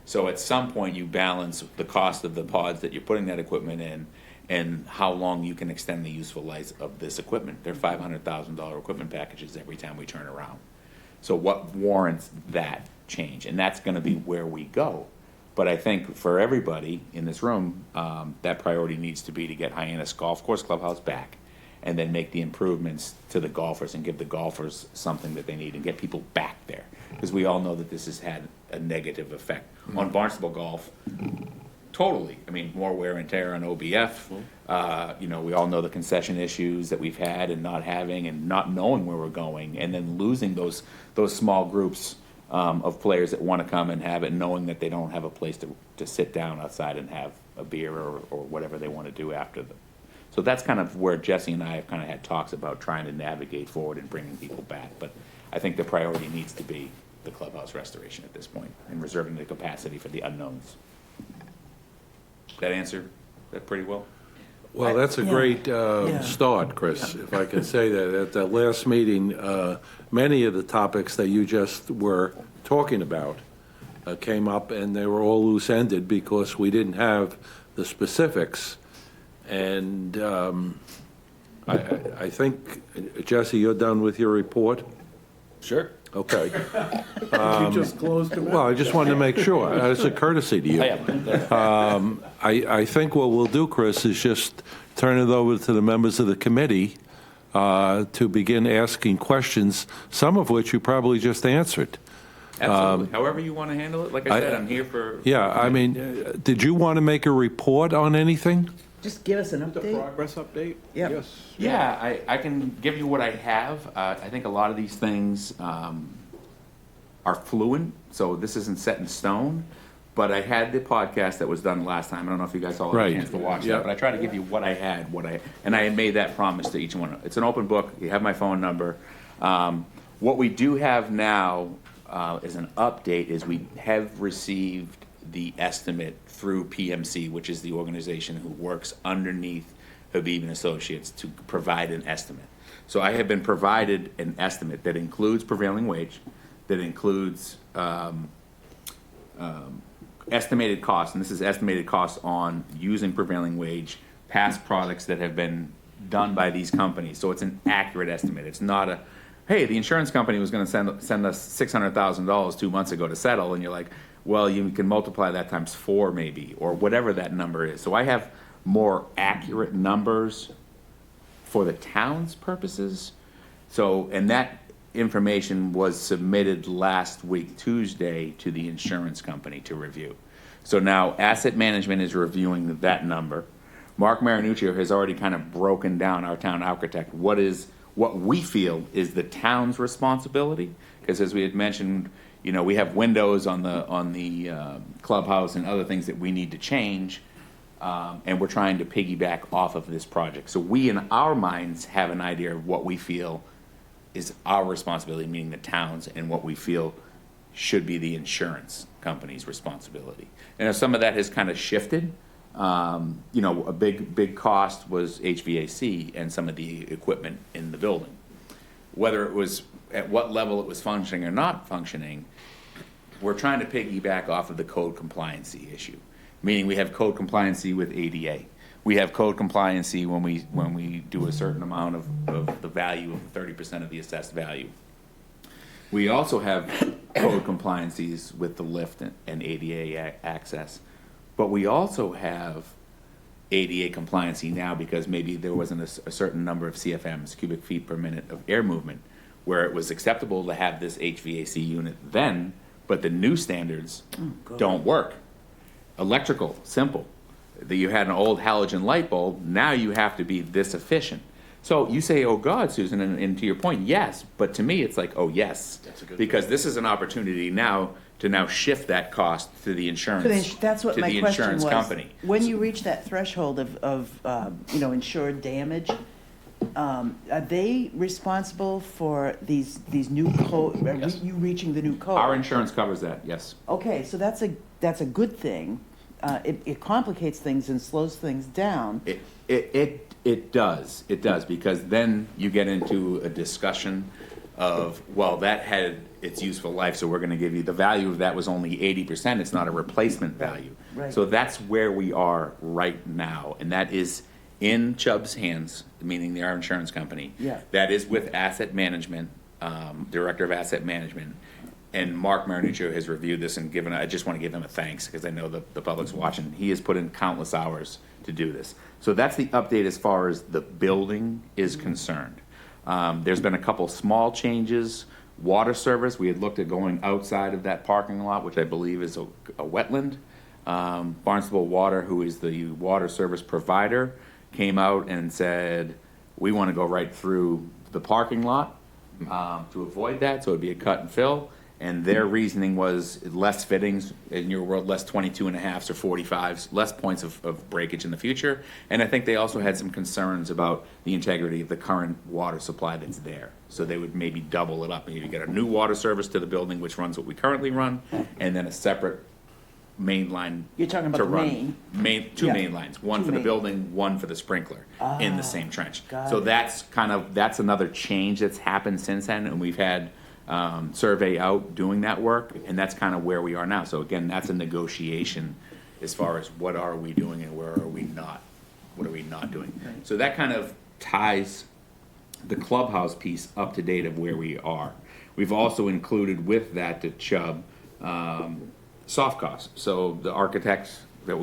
So at some point, you balance the cost of the pods that you're putting that equipment in and how long you can extend the useful life of this equipment. They're $500,000 equipment packages every time we turn around. So what warrants that change? And that's going to be where we go. But I think for everybody in this room, that priority needs to be to get Hyannis Golf Course Clubhouse back, and then make the improvements to the golfers and give the golfers something that they need and get people back there. Because we all know that this has had a negative effect on Barnstable golf. Totally. I mean, more wear and tear on OBF. We all know the concession issues that we've had and not having and not knowing where we're going, and then losing those small groups of players that want to come and have it, knowing that they don't have a place to sit down outside and have a beer or whatever they want to do after them. So that's kind of where Jesse and I have kind of had talks about trying to navigate forward and bringing people back. But I think the priority needs to be the clubhouse restoration at this point and reserving the capacity for the unknowns. That answer that pretty well? Well, that's a Yeah. great Yeah. start, Chris, if I can say that. At the last meeting, many of the topics that you just were talking about came up, and they were all loose-ended because we didn't have the specifics. And I think, Jesse, you're done with your report? Sure. Okay. You just closed it. Well, I just wanted to make sure, as a courtesy to you. I am. I think what we'll do, Chris, is just turn it over to the members of the committee to begin asking questions, some of which you probably just answered. Absolutely. However you want to handle it. Like I said, I'm here for. Yeah, I mean, did you want to make a report on anything? Just give us an The update. progress update? Yep. Yes. Yeah, I can give you what I have. I think a lot of these things are fluent, so this isn't set in stone. But I had the podcast that was done last time. I don't know if you guys all had Right. a chance to watch Yeah. that, but I tried to give you what I had, and I had made that promise to each one. It's an open book. You have my phone number. What we do have now as an update is we have received the estimate through PMC, which is the organization who works underneath Habib and Associates to provide an estimate. So I have been provided an estimate that includes prevailing wage, that includes estimated costs, and this is estimated costs on using prevailing wage, past products that have been done by these companies. So it's an accurate estimate. It's not a, hey, the insurance company was going to send us $600,000 2 months ago to settle, and you're like, well, you can multiply that times 4 maybe, or whatever that number is. So I have more accurate numbers for the town's purposes. So, and that information was submitted last week, Tuesday, to the insurance company to review. So now asset management is reviewing that number. Mark Marinuccio has already kind of broken down, our town architect, what we feel is the town's responsibility. Because as we had mentioned, you know, we have windows on the clubhouse and other things that we need to change. And we're trying to piggyback off of this project. So we, in our minds, have an idea of what we feel is our responsibility, meaning the towns, and what we feel should be the insurance company's responsibility. And some of that has kind of shifted. You know, a big cost was HVAC and some of the equipment in the building. Whether it was at what level it was functioning or not functioning, we're trying to piggyback off of the code compliancy issue. Meaning we have code compliancy with ADA. We have code compliancy when we do a certain amount of the value of 30% of the assessed value. We also have code compliancies with the lift and ADA access. But we also have ADA compliancy now because maybe there wasn't a certain number of CFMs, cubic feet per minute of air movement, where it was acceptable to have this HVAC unit then, but the new standards don't work. Electrical, simple. That you had an old halogen light bulb, now you have to be this efficient. So you say, oh God, Susan, and to your point, yes, but to me it's like, oh yes. Because this is an opportunity now to shift that cost to the insurance, That's what to my the question insurance was. company. When you reach that threshold of you know, insured damage, are they responsible for these new code, Yes. you reaching the new code? Our insurance covers that, yes. Okay, so that's a good thing. It complicates things and slows things down. It does, because then you get into a discussion of, well, that had its useful life, so we're gonna give you, the value of that was only 80%, it's not a replacement value. Right. So that's where we are right now, and that is in Chubb's hands, meaning our insurance company. Yeah. That is with asset management, Director of Asset Management. And Mark Marinuccio has reviewed this and given, I just want to give him a thanks because I know the public's watching. He has put in countless hours to do this. So that's the update as far as the building is concerned. There's been a couple small changes. Water service, we had looked at going outside of that parking lot, which I believe is a wetland. Barnstable Water, who is the water service provider, came out and said, we want to go right through the parking lot to avoid that, so it'd be a cut and fill. And their reasoning was less fittings, in your world, less 22.5s or 45s, less points of breakage in the future. And I think they also had some concerns about the integrity of the current water supply that's there. So they would maybe double it up. Maybe get a new water service to the building, which runs what we currently run, and then a separate main line. You're talking about to the run. Two Yeah. main lines, one Two for the main. building, one for the sprinkler in the same trench. got So it. that's another change that's happened since then, and we've had survey out doing that work, and that's kind of where we are now. So again, that's a negotiation as far as what are we doing and where are we not? What are we not doing? So that kind of ties the clubhouse piece up to date of where we are. We've also included with that to Chubb soft costs. So the architects that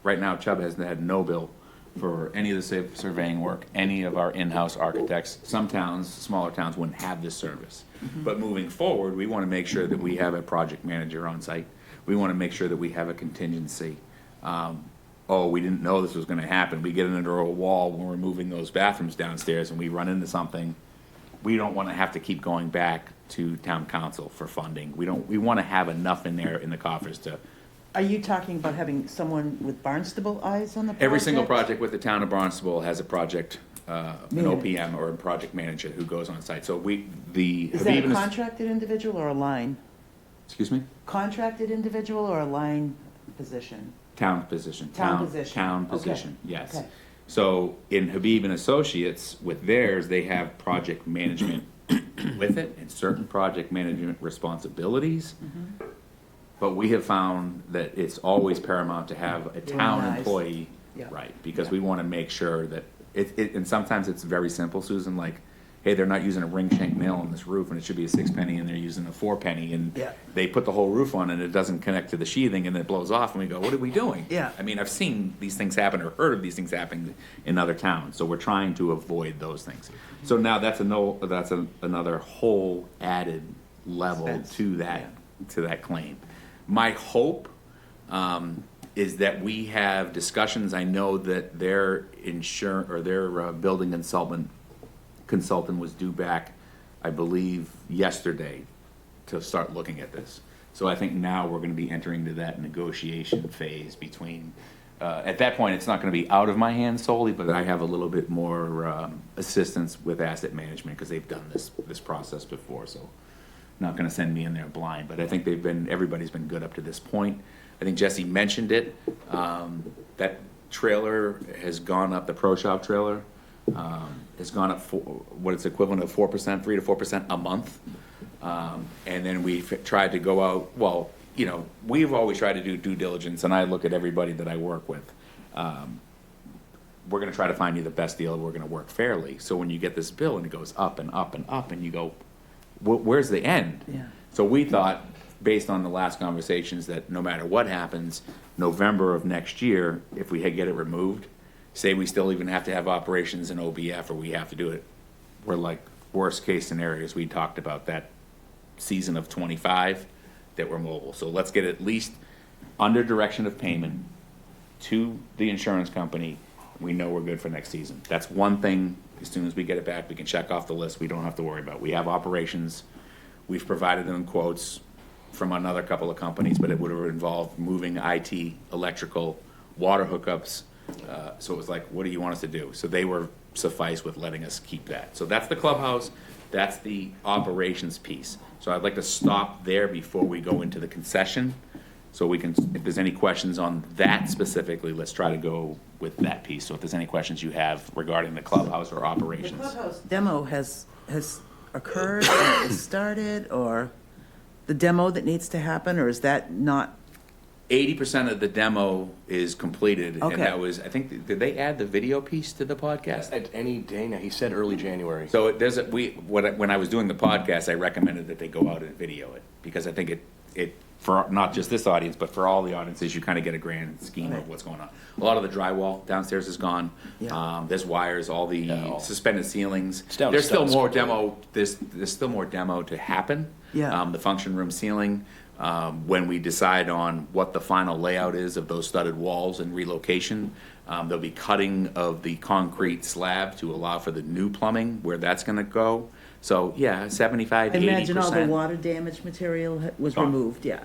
right now Chubb has had no bill for any of the surveying work, any of our in-house architects. Some towns, smaller towns, wouldn't have this service. But moving forward, we want to make sure that we have a project manager on site. We want to make sure that we have a contingency. We didn't know this was going to happen. We get under a wall when we're moving those bathrooms downstairs and we run into something. We don't want to have to keep going back to town council for funding. We want to have enough in there in the coffers to. Are you talking about having someone with Barnstable eyes on the project? Every single project with the town of Barnstable has a project, an Manager. OPM or a project manager who goes on site. So Is that a contracted individual or a line? Excuse me? Contracted individual or a line position? Town position. Town position. Town Okay. position, yes. Okay. So in Habib and Associates, with theirs, they have project management with it and certain project management responsibilities. But we have found that it's always paramount to have a town Organized. employee, Yeah. right? Because we want to make sure that and sometimes it's very simple, Susan, like, hey, they're not using a ring shank nail on this roof and it should be a 6 penny and they're using a 4 penny and Yeah. they put the whole roof on and it doesn't connect to the sheathing and it blows off and we go, what are we doing? Yeah. I mean, I've seen these things happen or heard of these things happening in other towns, so we're trying to avoid those things. So now that's another whole added level Expense. to that claim. My hope is that we have discussions. I know that their building consultant was due back, I believe, yesterday to start looking at this. So I think now we're going to be entering into that negotiation phase between, at that point, it's not going to be out of my hands solely, but I have a little bit more assistance with asset management because they've done this process before, so not going to send me in there blind, but I think everybody's been good up to this point. I think Jesse mentioned it, that trailer has gone up, the Pro Shop trailer, has gone up what it's equivalent of 4%, 3 to 4% a month. And then we've tried to go out, well, you know, we've always tried to do due diligence, and I look at everybody that I work with. We're gonna try to find you the best deal, we're gonna work fairly. So when you get this bill and it goes up and up and up, and you go, where's the end? Yeah. So we thought, based on the last conversations, that no matter what happens, November of next year, if we get it removed, say we still even have to have operations in OBF or we have to do it, we're like, worst case scenarios, we talked about that season of 25 that we're mobile. So let's get at least under direction of payment to the insurance company. We know we're good for next season. That's one thing. As soon as we get it back, we can check off the list. We don't have to worry about. We have operations. We've provided them quotes from another couple of companies, but it would have involved moving IT, electrical, water hookups. So it was like, what do you want us to do? So they were suffice with letting us keep that. So that's the clubhouse. That's the operations piece. So I'd like to stop there before we go into the concession. So we can, if there's any questions on that specifically, let's try to go with that piece. So if there's any questions you have regarding the clubhouse or The operations. clubhouse demo has occurred, or is started, or the demo that needs to happen, or is that not? 80% of the demo is completed, and Okay. that was, I think, did they add the video piece to the podcast? At any day now, he said early January. So when I was doing the podcast, I recommended that they go out and video it, because I think it for not just this audience, but for all the audiences, you kind of get a grand scheme of what's going on. A lot of the drywall downstairs is gone. Yeah. There's wires, all the suspended ceilings. It's down to There's still studs more completely. demo, there's still more demo to happen. Yeah. The function room ceiling, when we decide on what the final layout is of those studded walls and relocation, there'll be cutting of the concrete slab to allow for the new plumbing, where that's gonna go. So, yeah, 75, 80%. I imagine all the water damage material was Gone. removed, yeah.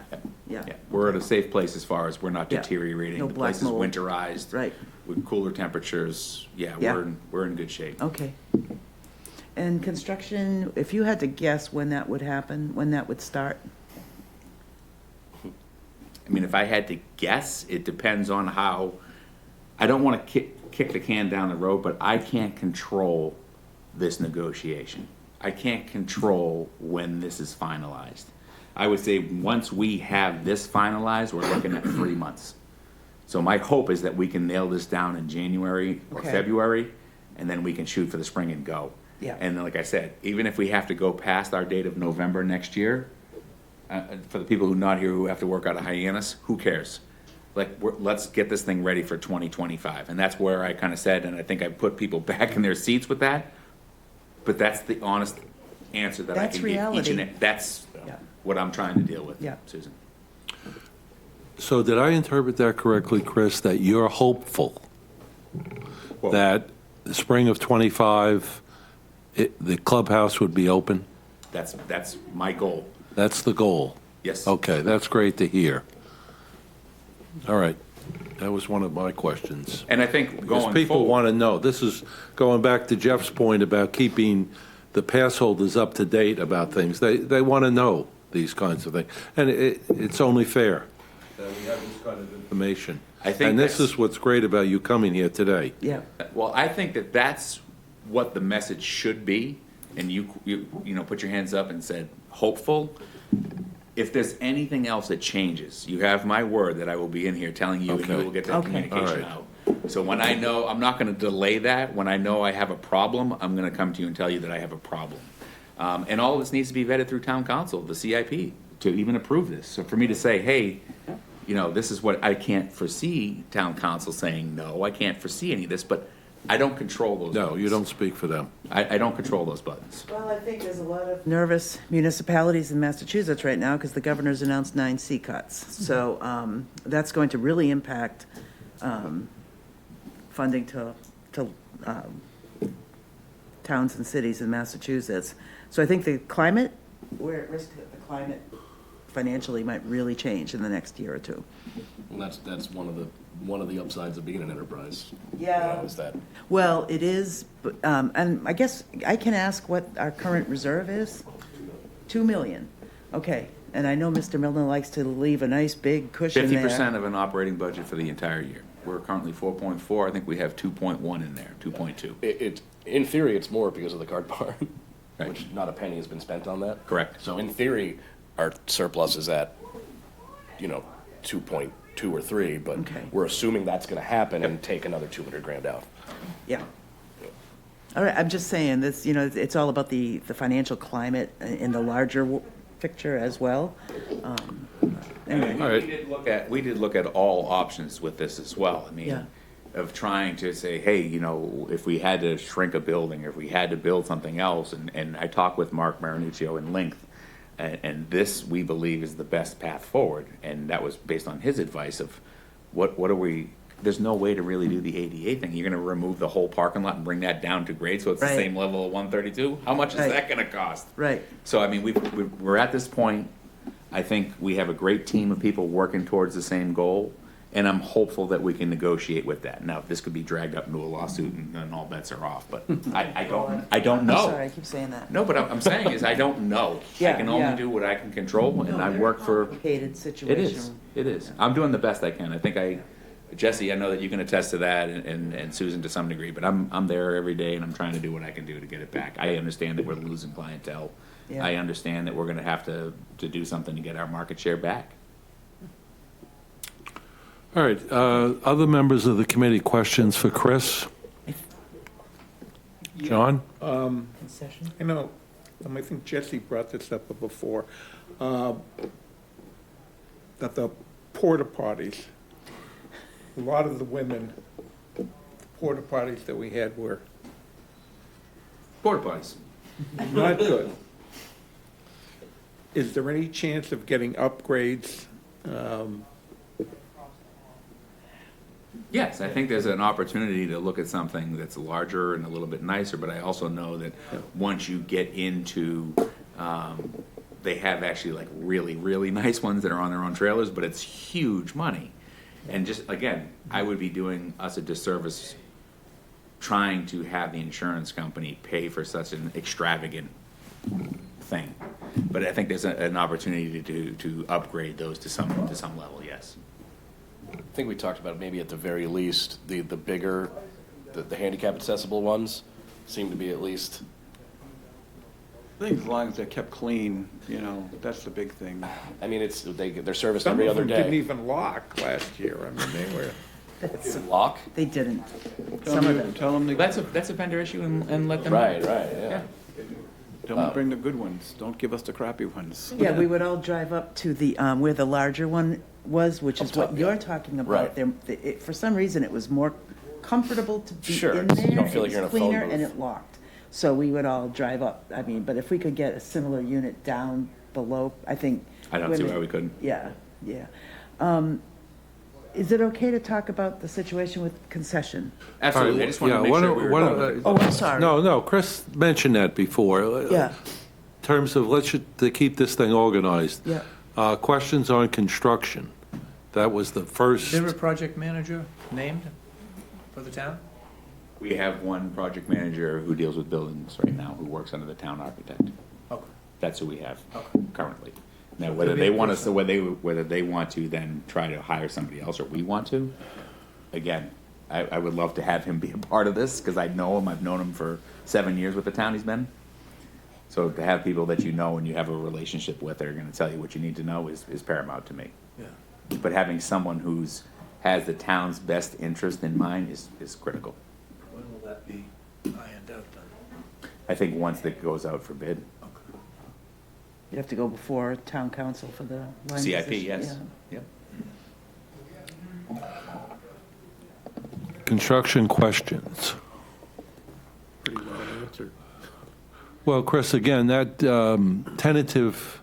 Yeah, we're at a safe place as far as we're not Yeah. deteriorating. No The black place is mold. winterized. Right. With cooler temperatures. Yeah, Yeah. we're in good shape. Okay. And construction, if you had to guess when that would happen, when that would start? I mean, if I had to guess, it depends on how, I don't want to kick the can down the road, but I can't control this negotiation. I can't control when this is finalized. I would say once we have this finalized, we're looking at 3 months. So my hope is that we can nail this down in January or Okay. February, and then we can shoot for the spring and go. Yeah. And then, like I said, even if we have to go past our date of November next year, for the people who are not here who have to work out of Hyannis, who cares? Like, let's get this thing ready for 2025. And that's where I kind of said, and I think I put people back in their seats with that. But that's the honest answer that I That's can give each reality. and that's Yeah. what I'm trying to deal with, Yeah. Susan. So did I interpret that correctly, Chris, that you're hopeful Well, that the spring of '25, the clubhouse would be open? that's my goal. That's the goal? Yes. Okay, that's great to hear. All right, that was one of my questions. And I think Because going people forward, want to know, this is going back to Jeff's point about keeping the pass holders up to date about things. They want to know these kinds of things. And it's only fair that we have this kind of information. I think And this that's- is what's great about you coming here today. Yeah, Well, I think that that's what the message should be, and you know, put your hands up and said, hopeful. If there's anything else that changes, you have my word that I will be in here telling you, and Okay. you will get that Okay. communication All out. So when I know, I'm not gonna delay that, when I know I have a problem, I'm gonna come to you and tell you that I have a problem. And all of this needs to be vetted through town council, the CIP, to even approve this. So for me to say, hey, you know, this is what I can't foresee town council saying, no, I can't foresee any of this, but I don't control those buttons. No, you don't speak for them. I don't control those buttons. well, I think there's a lot of nervous municipalities in Massachusetts right now because the governor's announced 9 C cuts. So that's going to really impact funding to towns and cities in Massachusetts. So I think the climate, we're at risk that the climate financially might really change in the next year or two. And that's one of the upsides of being an enterprise. Yeah. Is that Well, it is, but, and I guess I can ask what our current reserve is? 2 million. Okay, and I know Mr. Milner likes to leave a nice big cushion there. 50% of an operating budget for the entire year. We're currently 4.4, I think we have 2.1 in there, 2.2. it in theory it's more because of the card barn, Right. which not a penny has been spent on that. Correct. So in theory, our surplus is at, 2.2 or 3, but Okay. we're assuming that's going to happen and take another 200 grand out. Yeah. All right, I'm just saying, this, it's all about the financial climate in the larger picture as well. Anyway, All right. We did look at all options with this as well. I Yeah. mean, of trying to say, hey, if we had to shrink a building, or if we had to build something else, and I talked with Mark Marinuccio in length, and this, we believe, is the best path forward, and that was based on his advice of what are we, there's no way to really do the ADA thing. You're gonna remove the whole parking lot and bring that down to grade, so it's the Right. same level of 132? How much is Right. that gonna cost? right, So, I mean, we're at this point. I think we have a great team of people working towards the same goal, and I'm hopeful that we can negotiate with that. Now, this could be dragged up into a lawsuit and all bets are off, but I don't I'm know. sorry, I keep saying that. No, but I'm saying is, I don't know. I Yeah, can yeah. only do what I can control, and I Very work for, complicated it situation. is. I'm doing the best I can. I think Jesse, I know that you can attest to that, and Susan to some degree, but I'm there every day, and I'm trying to do what I can do to get it back. I understand that we're losing clientele. Yeah. I understand that we're gonna have to do something to get our market share back. All right, other members of the committee, questions for Chris? John? Concession? I know, I think Jesse brought this up before, that the porta potties, a lot of the women, the porta potties that we had were Porta potties. not good. Is there any chance of getting upgrades? Yes, I think there's an opportunity to look at something that's larger and a little bit nicer, but I also know that once you get into, they have actually like really, really nice ones that are on their own trailers, but it's huge money. And just, again, I would be doing us a disservice trying to have the insurance company pay for such an extravagant thing. But I think there's an opportunity to upgrade those to some level, yes. I think we talked about maybe at the very least, the bigger, the handicap accessible ones seem to be at least, I think as long as they're kept clean, that's the big thing. I mean, they're serviced Some every of other them didn't day. even lock last year, I mean, they were. Lock? They didn't. Tell Some of them, them. tell them to, That's a vendor issue and let them know. Right, yeah. tell them to bring the good ones. Don't give us the crappy ones. Yeah, we would all drive up to the, where the larger one was, which is Up what top, you're yeah. talking about. Right. For some reason, it was more comfortable to be Sure, in you there. don't feel like It you're in was a phone cleaner, and booth. it locked. So we would all drive up. I mean, but if we could get a similar unit down below, I think. I don't see women- why we couldn't. Yeah, yeah. Is it okay to talk about the situation with concession? Absolutely, I just want Yeah, to make why sure don't- we were why done don't- with it. Oh, I'm sorry. No, Chris mentioned that before. Yeah, In terms of, to keep this thing organized. yeah. Questions on construction. That was the first. Is there a project manager named for the town? We have one project manager who deals with buildings right now, who works under the town architect. Okay. That's who we have currently. Now, whether they want us, so whether they want to then try to hire somebody else or we want to, again, I would love to have him be a part of this because I know him. I've known him for 7 years with the town he's been. So to have people that you know and you have a relationship with that are going to tell you what you need to know is paramount to me. Yeah. But having someone has the town's best interest in mind is critical. When will that be ironed out then? I think once it goes out for bid. You have to go before town council for the line CIP, position, yes. yeah. Yep. Construction questions. Pretty well answered. Well, Chris, again, that tentative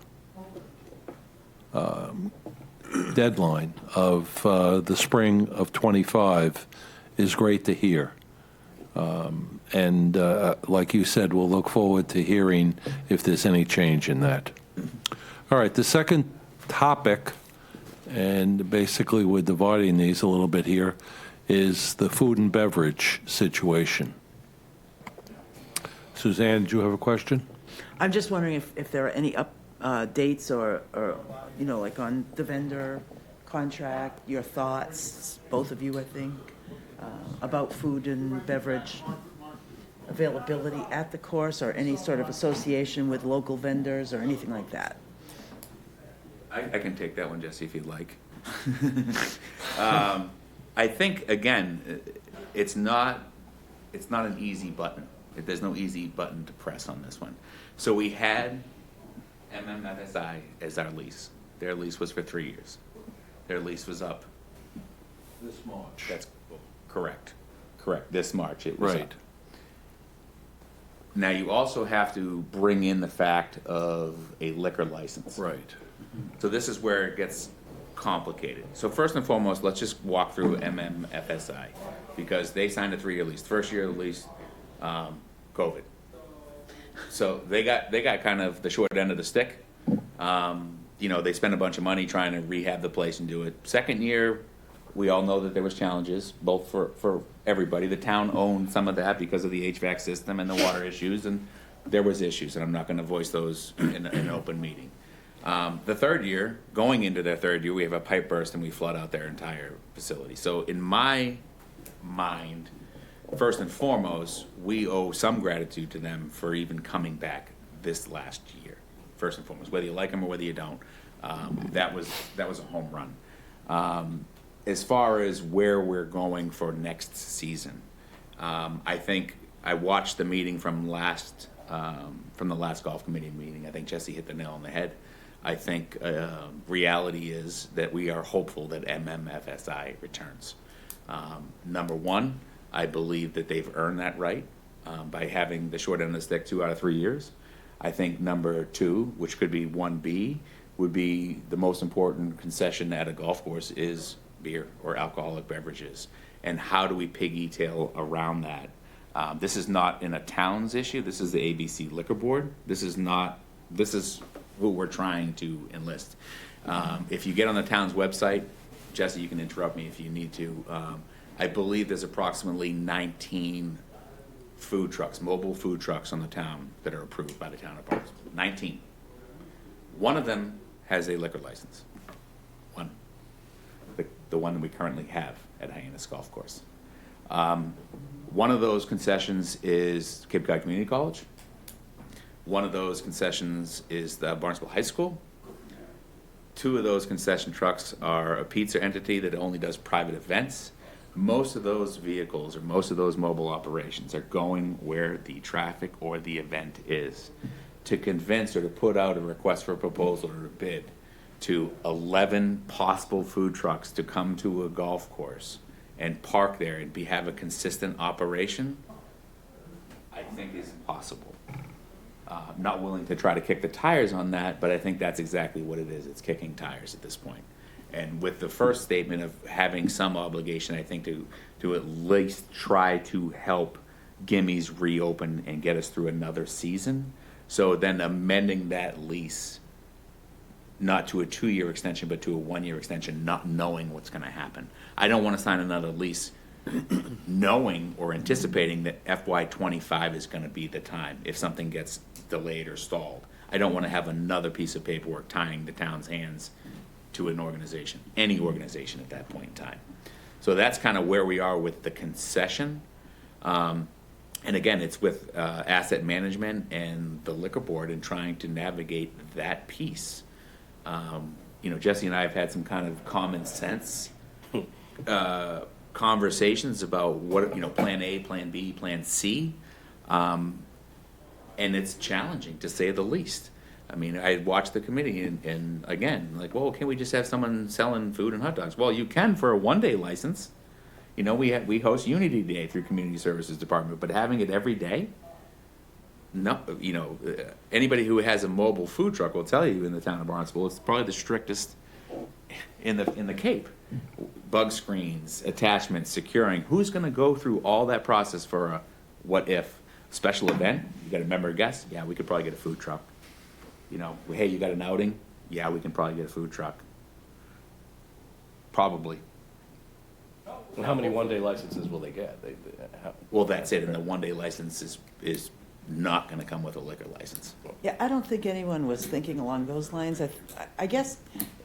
deadline of the spring of '25 is great to hear. And like you said, we'll look forward to hearing if there's any change in that. All right, the second topic, and basically we're dividing these a little bit here, is the food and beverage situation. Suzanne, did you have a question? I'm just wondering if there are any dates or, you know, like on the vendor contract, your thoughts, both of you, I think, about food and beverage availability at the course or any sort of association with local vendors or anything like that. I can take that one, Jesse, if you'd like. I think, again, it's not an easy button. There's no easy button to press on this one. So we had MMFSI as our lease. Their lease was for 3 years. Their lease was up. This March. That's correct. Correct. This March it was Right. up. Now you also have to bring in the fact of a liquor license. Right. So this is where it gets complicated. So first and foremost, let's just walk through MMFSI because they signed a 3-year lease. First year of the lease, COVID. So they got kind of the short end of the stick. You know, they spent a bunch of money trying to rehab the place and do it. Second year, we all know that there was challenges, both for everybody. The town owned some of that because of the HVAC system and the water issues, and there was issues, and I'm not going to voice those in an open meeting. The third year, going into their third year, we have a pipe burst and we flood out their entire facility. So in my mind, first and foremost, we owe some gratitude to them for even coming back this last year. First and foremost, whether you like them or whether you don't, that was a home run. As far as where we're going for next season, I think I watched the meeting from the last golf committee meeting. I think Jesse hit the nail on the head. I think reality is that we are hopeful that MMFSI returns. Number one, I believe that they've earned that right by having the short end of the stick 2 out of 3 years. I think number two, which could be 1B, would be the most important concession at a golf course is beer or alcoholic beverages. And how do we pigtail around that? This is not in a town's issue. This is the ABC Liquor Board. This is who we're trying to enlist. If you get on the town's website, Jesse, you can interrupt me if you need to. I believe there's approximately 19 food trucks, mobile food trucks on the town that are approved by the town of Barnstable. 19. One of them has a liquor license. One. The one that we currently have at Hyannis Golf Course. One of those concessions is Cape Cod Community College. One of those concessions is the Barnstable High School. 2 of those concession trucks are a pizza entity that only does private events. Most of those vehicles or most of those mobile operations are going where the traffic or the event is. To convince or to put out a request for a proposal or a bid to 11 possible food trucks to come to a golf course and park there and have a consistent operation, I think is impossible. I'm not willing to try to kick the tires on that, but I think that's exactly what it is. It's kicking tires at this point. And with the first statement of having some obligation, I think to at least try to help Gimme's reopen and get us through another season. So then amending that lease, not to a 2-year extension, but to a 1-year extension, not knowing what's going to happen. I don't want to sign another lease knowing or anticipating that FY '25 is gonna be the time if something gets delayed or stalled. I don't wanna have another piece of paperwork tying the town's hands to an organization, any organization at that point in time. So that's kind of where we are with the concession. And again, it's with asset management and the liquor board and trying to navigate that piece. Jesse and I have had some kind of common sense conversations about what, plan A, plan B, plan C. And it's challenging, to say the least. I mean, I watched the committee and again, like, well, can't we just have someone selling food and hot dogs? Well, you can for a one-day license. We host Unity Day through Community Services Department, but having it every day? No, anybody who has a mobile food truck will tell you in the town of Barnstable, it's probably the strictest in the Cape. Bug screens, attachments, securing. Who's gonna go through all that process for a what-if special event? You got a member guest? Yeah, we could probably get a food truck. Hey, you got an outing? Yeah, we can probably get a food truck. Probably. And how many one-day licenses will they get? Well, that's it, and the one-day license is not gonna come with a liquor license. Yeah, I don't think anyone was thinking along those lines. I guess,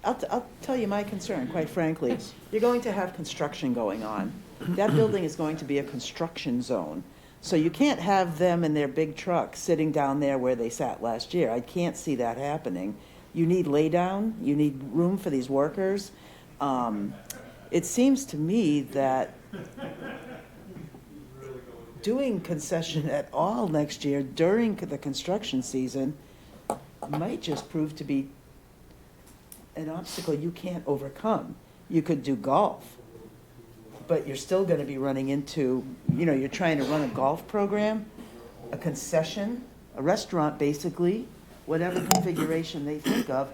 I'll tell you my concern, quite frankly. You're going to have construction going on. That building is going to be a construction zone. So you can't have them in their big truck sitting down there where they sat last year. I can't see that happening. You need laydown, you need room for these workers. It seems to me that doing concession at all next year during the construction season might just prove to be an obstacle you can't overcome. You could do golf, but you're still going to be running into, you're trying to run a golf program, a concession, a restaurant basically, whatever configuration they think of,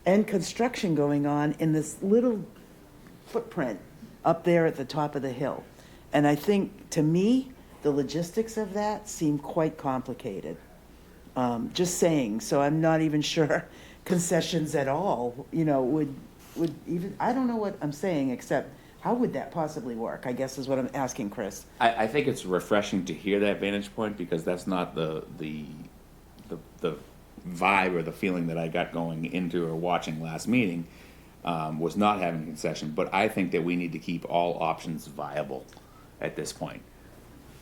and construction going on in this little footprint up there at the top of the hill. And I think, to me, the logistics of that seem quite complicated. Just saying, so I'm not even sure concessions at all, would even, I don't know what I'm saying, except how would that possibly work, I guess is what I'm asking, Chris. I think it's refreshing to hear that vantage point, because that's not the vibe or the feeling that I got going into or watching last meeting, was not having a concession. But I think that we need to keep all options viable at this point.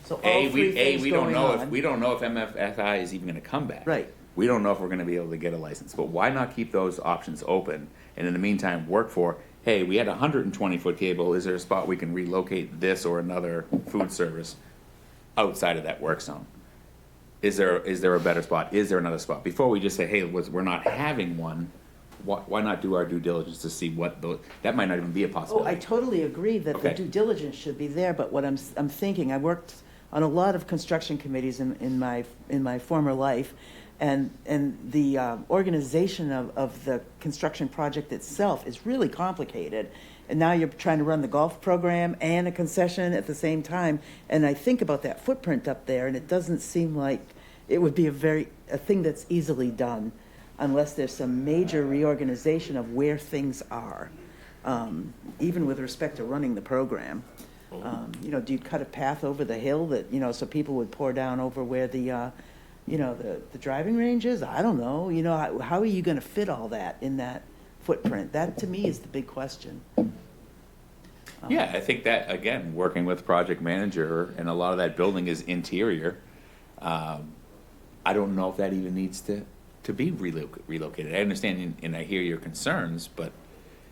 So all three things We don't going know on. if MFFI is even gonna come back. Right. We don't know if we're gonna be able to get a license, but why not keep those options open? And in the meantime, work for, hey, we had a 120-foot cable, is there a spot we can relocate this or another food service outside of that work zone? Is there a better spot? Is there another spot? Before we just say, hey, we're not having one, why not do our due diligence to see what those, that might not even be a Oh, possibility. I totally agree that the Okay. due diligence should be there, but what I'm thinking, I worked on a lot of construction committees in my former life, and the organization of the construction project itself is really complicated. And now you're trying to run the golf program and a concession at the same time. And I think about that footprint up there, and it doesn't seem like it would be a thing that's easily done unless there's some major reorganization of where things are, even with respect to running the program. Do you cut a path over the hill that, so people would pour down over where the driving range is? I don't know. How are you going to fit all that in that footprint? That, to me, is the big question. Yeah, I think that, again, working with project manager, and a lot of that building is interior, I don't know if that even needs to be relocated. I understand and I hear your concerns, but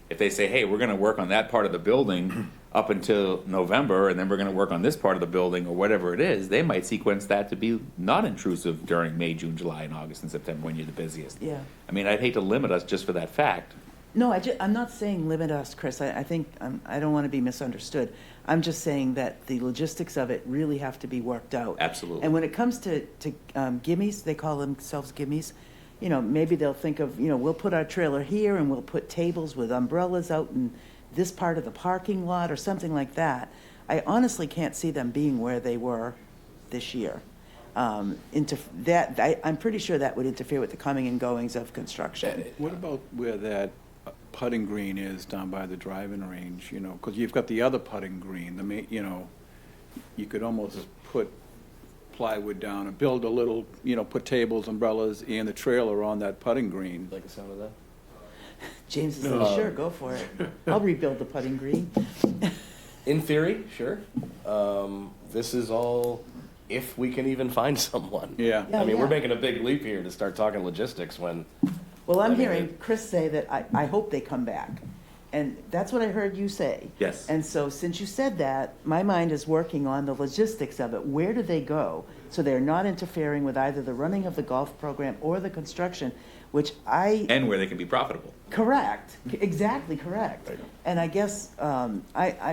if they say, hey, we're gonna work on that part of the building up until November, and then we're gonna work on this part of the building, or whatever it is, they might sequence that to be not intrusive during May, June, July, and August, and September, when you're the busiest. Yeah. I mean, I'd hate to limit us just for that fact. No, I'm not saying limit us, Chris. I think, I don't want to be misunderstood. I'm just saying that the logistics of it really have to be worked out. Absolutely. And when it comes to gimmies, they call themselves gimmies, maybe they'll think of, we'll put our trailer here and we'll put tables with umbrellas out in this part of the parking lot or something like that. I honestly can't see them being where they were this year. I'm pretty sure that would interfere with the coming and goings of construction. What about where that putting green is down by the driving range, you know, because you've got the other putting green, you know, you could almost put plywood down and build a little, you know, put tables, umbrellas, and the trailer on that putting green. Like the sound of that? James is like, sure, go for it. I'll rebuild the putting green. In theory, sure. This is all if we can even find someone. Yeah. Yeah. I mean, we're making a big leap here to start talking logistics when, Well, I'm I mean, hearing Chris say that I hope they come back. And that's what I heard you say. Yes. And so since you said that, my mind is working on the logistics of it. Where do they go? So they're not interfering with either the running of the golf program or the construction, which And where they can be profitable. correct, exactly correct. And I guess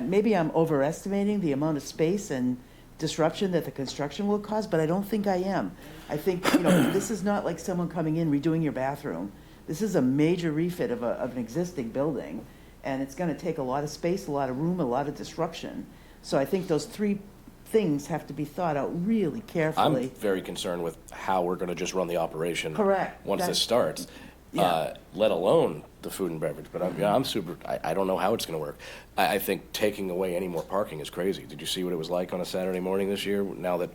maybe I'm overestimating the amount of space and disruption that the construction will cause, but I don't think I am. I think, you know, this is not like someone coming in redoing your bathroom. This is a major refit of an existing building, and it's going to take a lot of space, a lot of room, a lot of disruption. So I think those three things have to be thought out really I'm carefully. very concerned with how we're going to just run the operation. Correct. Once this starts, Yeah. let alone the food and beverage. But I'm super, I don't know how it's going to work. I think taking away any more parking is crazy. Did you see what it was like on a Saturday morning this year, now that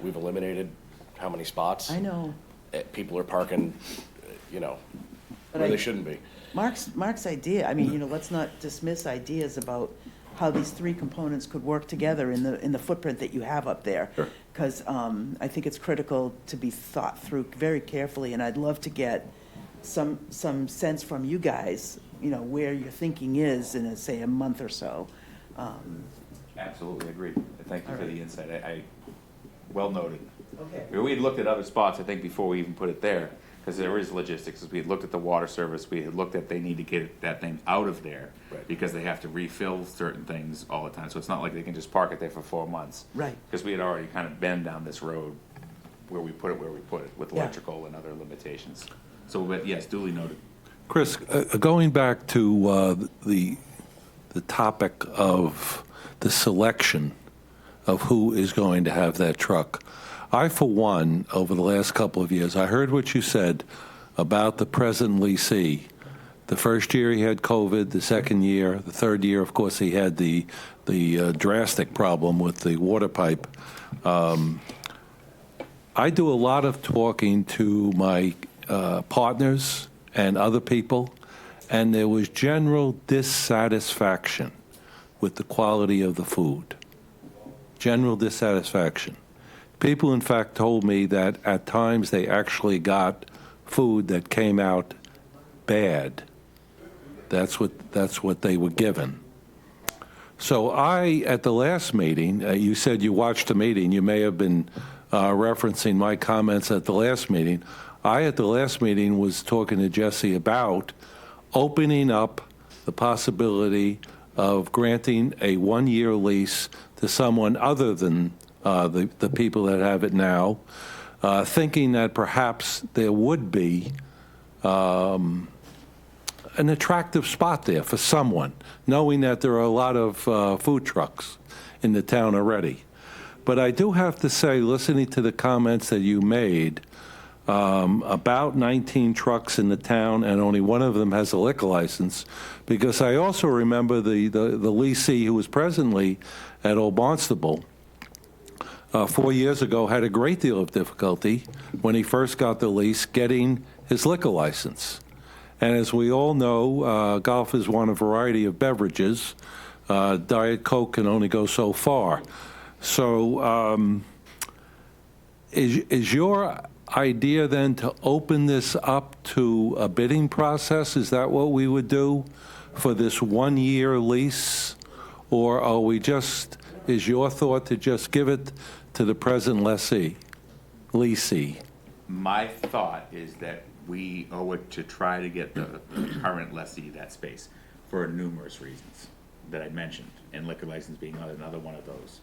we've eliminated how many spots? I know. People are parking, you know, But where I- they shouldn't be. Mark's idea, I mean, you know, let's not dismiss ideas about how these three components could work together in the footprint that you have up there. Sure. Because I think it's critical to be thought through very carefully, and I'd love to get some sense from you guys, you know, where your thinking is in, say, a month or so. Absolutely agree. Thank you All for right. the insight. Well noted. Okay. We had looked at other spots, I think, before we even put it there, because there is logistics. We had looked at the water service, we had looked at they need to get that thing out of there. Right. Because they have to refill certain things all the time, so it's not like they can just park it there for 4 months. Right. Because we had already kind of been down this road where we put it, with Yeah. electrical and other limitations. So, but yes, duly noted. Chris, going back to the topic of the selection of who is going to have that truck, I, for one, over the last couple of years, I heard what you said about the present leasee. The first year he had COVID, the second year, the third year, of course, he had the drastic problem with the water pipe. I do a lot of talking to my partners and other people, and there was general dissatisfaction with the quality of the food. General dissatisfaction. People, in fact, told me that at times they actually got food that came out bad. That's what they were given. So at the last meeting, you said you watched the meeting. You may have been referencing my comments at the last meeting. At the last meeting, was talking to Jesse about opening up the possibility of granting a one-year lease to someone other than the people that have it now, thinking that perhaps there would be an attractive spot there for someone, knowing that there are a lot of food trucks in the town already. But I do have to say, listening to the comments that you made, about 19 trucks in the town, and only one of them has a liquor license, because I also remember the leasee who was presently at Old Barnstable 4 years ago had a great deal of difficulty when he first got the lease getting his liquor license. And as we all know, golf is one of a variety of beverages. Diet Coke can only go so far. So is your idea then to open this up to a bidding process? Is that what we would do for this one-year lease? Or are we is your thought to just give it to the present leasee? My thought is that we owe it to try to get the current lessee that space for numerous reasons that I mentioned, and liquor license being another one of those.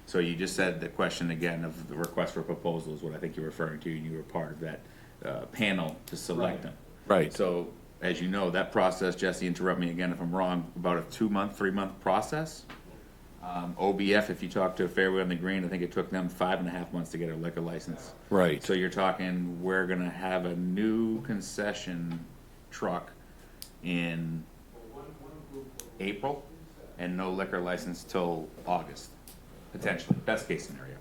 So you just said the question again of the request for proposals, what I think you're referring to, and you were part of that panel to select them. Right. So, as you know, that process, Jesse, interrupt me again if I'm wrong, about a 2-month, 3-month process. OBF, if you talk to Fairway on the Green, I think it took them 5.5 months to get a liquor license. Right. So you're talking, we're gonna have a new concession truck in April, and no liquor license till August, potentially, best case scenario.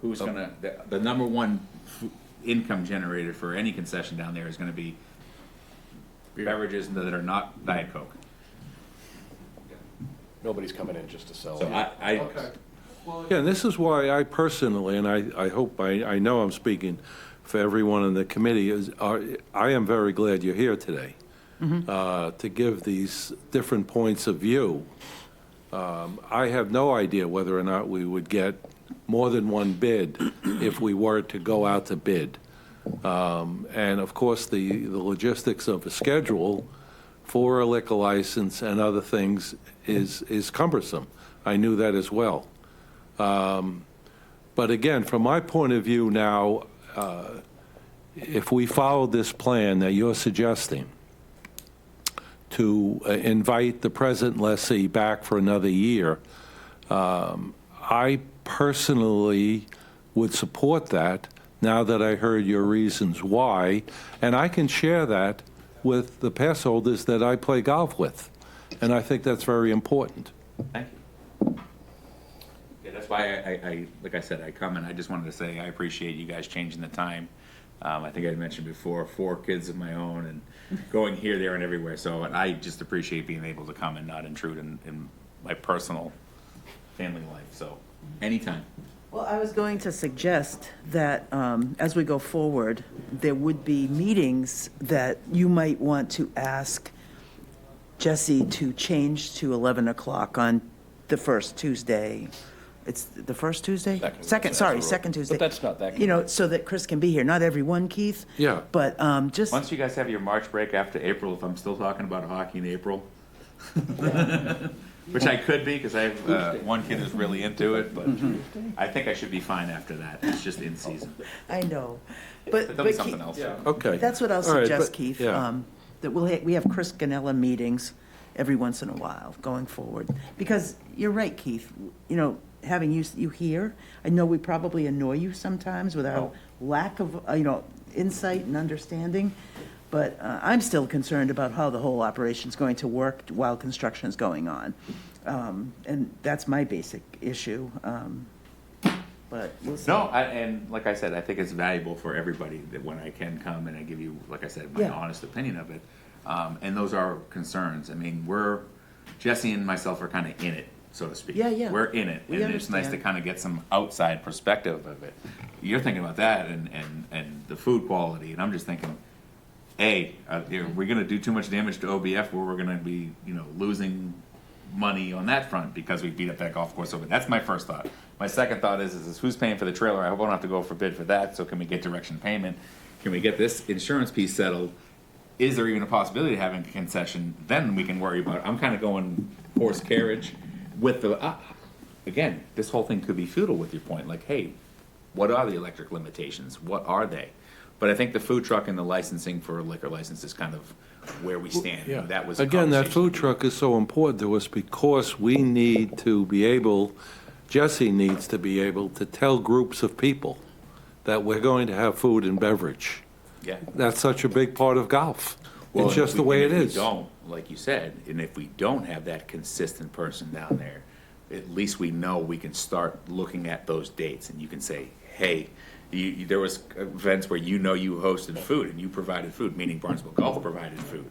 Who's gonna, the number one income generator for any concession down there is gonna be beverages that are not Diet Coke. Nobody's coming in just to sell. So I Yeah, and this is why I personally, and I hope, I know I'm speaking for everyone in the committee, I am very glad you're here today to give these different points of view. I have no idea whether or not we would get more than one bid if we were to go out to bid. And of course, the logistics of a schedule for a liquor license and other things is cumbersome. I knew that as well. But again, from my point of view now, if we follow this plan that you're suggesting, to invite the present lessee back for another year, I personally would support that now that I heard your reasons why, and I can share that with the pass holders that I play golf with, and I think that's very important. Thank you. Yeah, that's why I like I said, I come and I just wanted to say I appreciate you guys changing the time. I think I mentioned before, 4 kids of my own and going here, there, and everywhere. So I just appreciate being able to come and not intrude in my personal family life. So anytime. Well, I was going to suggest that as we go forward, there would be meetings that you might want to ask Jesse to change to 11 o'clock on the first Tuesday. It's the first Tuesday? Second Tuesday. But that's not that. You know, so that Chris can be here. Not everyone, Keith. Yeah. But just, Once you guys have your March break after April, if I'm still talking about hockey in April, which I could be because I have one kid who's really into it, but I think I should be fine after that. It's just in season. I know. But there'll be something Keith, else. Okay. that's what I'll All right, suggest, but- Keith. yeah. That we have Chris Ganella meetings every once in a while going forward. Because you're right, Keith, you know, having you here, I know we probably annoy you sometimes with our lack of, insight and understanding, but I'm still concerned about how the whole operation's going to work while construction is going on. And that's my basic issue. But we'll see. No, and like I said, I think it's valuable for everybody that when I can come and I give you, like I said, my Yeah. honest opinion of it. And those are concerns. I mean, Jesse and myself are kind of in it, so to speak. Yeah, yeah. We're in it, We and it's nice to understand. kind of get some outside perspective of it. You're thinking about that and the food quality, and I'm just thinking, are we going to do too much damage to OBF where we're going to be, losing money on that front because we beat up that golf course over? That's my first thought. My second thought is who's paying for the trailer? I won't have to go for bid for that. So can we get direction payment? Can we get this insurance piece settled? Is there even a possibility of having a concession? Then we can worry about it. I'm kind of going horse carriage with the, again, this whole thing could be futile with your point. Like, hey, what are the electric limitations? What are they? But I think the food truck and the licensing for a liquor license is kind of where we stand. Yeah. That was a Again, that conversation food truck is so important to us because we need to be able, Jesse needs to be able to tell groups of people that we're going to have food and beverage. Yeah. That's such a big part of golf. Well, It's and just if the we- way and it if we is. don't, like you said, and if we don't have that consistent person down there, at least we know we can start looking at those dates, and you can say, hey, there was events where you hosted food and you provided food, meaning Barnstable Golf provided food.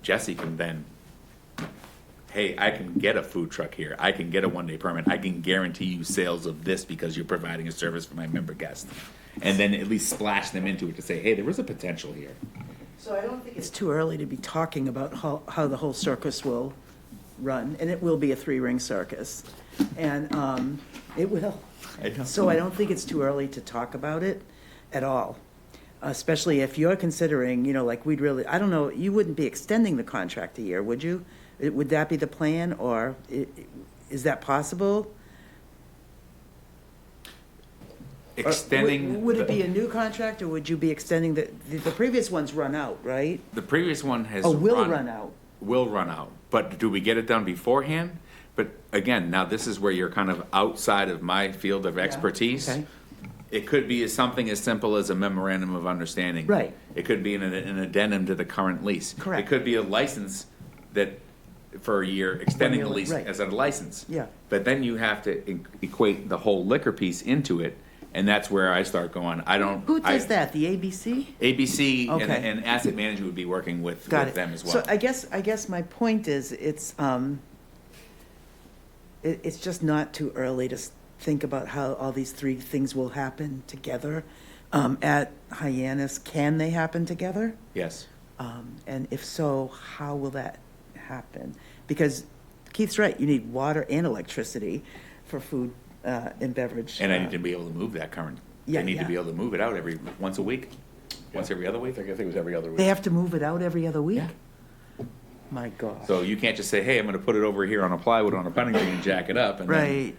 Jesse can then, hey, I can get a food truck here. I can get a one-day permit. I can guarantee you sales of this because you're providing a service for my member guests. And then at least splash them into it to say, hey, there was a potential here. So I don't think it's too early to be talking about how the whole circus will run, and it will be a 3-ring circus. And it will. So I don't think it's too early to talk about it at all, especially if you're considering, like we'd really, I don't know, you wouldn't be extending the contract a year, would you? Would that be the plan, or is that possible? Extending. Would it be a new contract, or would you be extending the previous one's run out, right? The previous one has Oh, will run out. Will run out. But do we get it done beforehand? But again, now this is where you're kind of outside of my field of expertise. Okay. It could be something as simple as a memorandum of understanding. Right. It could be an addendum to the current lease. Correct. It could be a license that for a year, extending the One year, lease right. as a license. Yeah. But then you have to equate the whole liquor piece into it, and that's where I start going, I don't. Who does I- that, the ABC? ABC and, Okay. and asset management would be working with Got it. them as well. So I guess my point is, it's just not too early to think about how all these three things will happen together. At Hyannis, can they happen together? Yes. And if so, how will that happen? Because Keith's right, you need water and electricity for food and beverage. And I need to be able to move that current. Yeah, I need to yeah. be able to move it out once a week, once every other I week. think it was every other They week. have to move it out every other week? Yeah. My God. So you can't just say, hey, I'm gonna put it over here on a plywood on a putting green and jack it up, and then Right.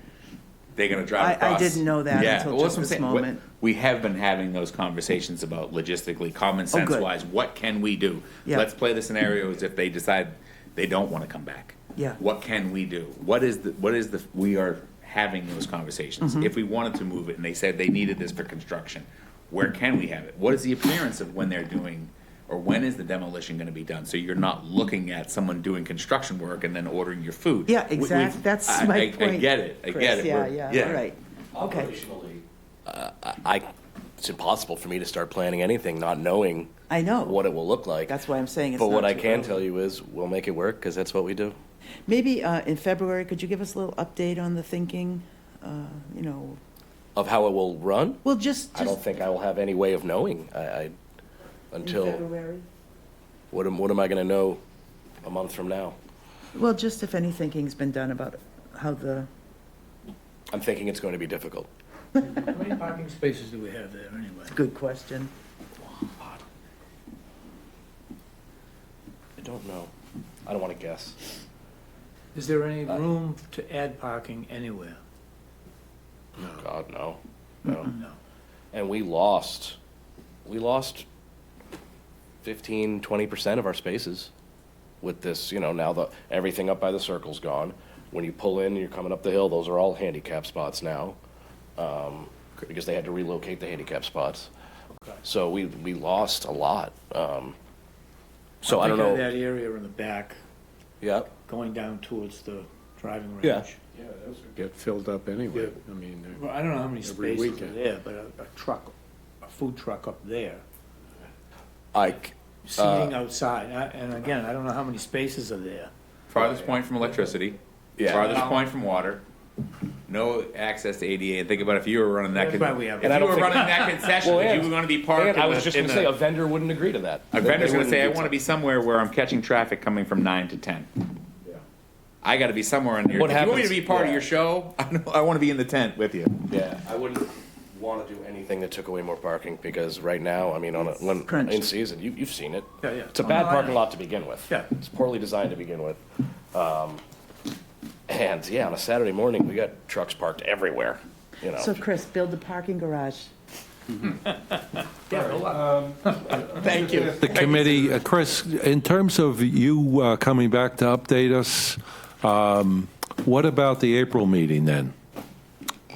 they're gonna drive I across. didn't know that Yeah, until well, just that's what I'm this saying. moment. We have been having those conversations about logistically, common sense good. wise, what can we do? Yeah. Let's play the scenarios if they decide they don't wanna come back. Yeah. What can we do? We are having those conversations. Mm-hmm. If we wanted to move it and they said they needed this for construction, where can we have it? What is the appearance of when they're doing, or when is the demolition gonna be done? So you're not looking at someone doing construction work and then ordering your food. Yeah, We- we've- exactly. That's my I point. get it, I Chris. get it. Yeah, We're- yeah, all right. Okay. Operationally, it's impossible for me to start planning anything not knowing I know. what it will look like. That's why I'm saying it's But what not I too can early. tell you is we'll make it work because that's what we do. Maybe in February, could you give us a little update on the thinking? Of how it will run, Well, just I don't think I will have any way of knowing. in Until February? what am I going to know a month from now? Well, just if any thinking's been done about how the, I'm thinking it's going to be difficult. How many parking spaces do we have there anyway? good question. I don't know. I don't want to guess. Is there any room to add parking anywhere? God, no, no. No. And we lost 15, 20% of our spaces with this, now everything up by the circle's gone. When you pull in and you're coming up the hill, those are all handicap spots now, because they had to relocate the handicap spots. So we lost a lot. So I don't Think of know. that area in the back, Yeah, going down towards the driving range. Yeah. Yeah, those would get filled up anyway. I mean, Well, I don't know how many Every spaces are weekend. there, but a food truck up there, Ike. seating outside, and again, I don't know how many spaces are there. Farthest point from electricity, Yeah. farthest point from water, no access to ADA. And think about if you were running that. That's why we have- If And I you don't were think- running that concession, Well, if and- you were gonna be parked And I in was the- just in going to the- say, a vendor wouldn't agree to that. A They vendor's gonna wouldn't say, I agree to wanna that. be somewhere where I'm catching traffic coming from 9 to 10. I gotta be somewhere in here. What If you want me to happens- be part of yeah. your show, I wanna be in the tent with you. Yeah, I wouldn't want to do anything that took away more parking, because right now, I mean, when crunched. in season, you've seen it. Yeah, yeah. It's a Oh, bad no, I parking know. lot to begin with. Yeah. It's poorly designed to begin with. And yeah, on a Saturday morning, we got trucks parked everywhere, So Chris, build a parking garage. Thank you. The committee, Chris, in terms of you coming back to update us, what about the April meeting then?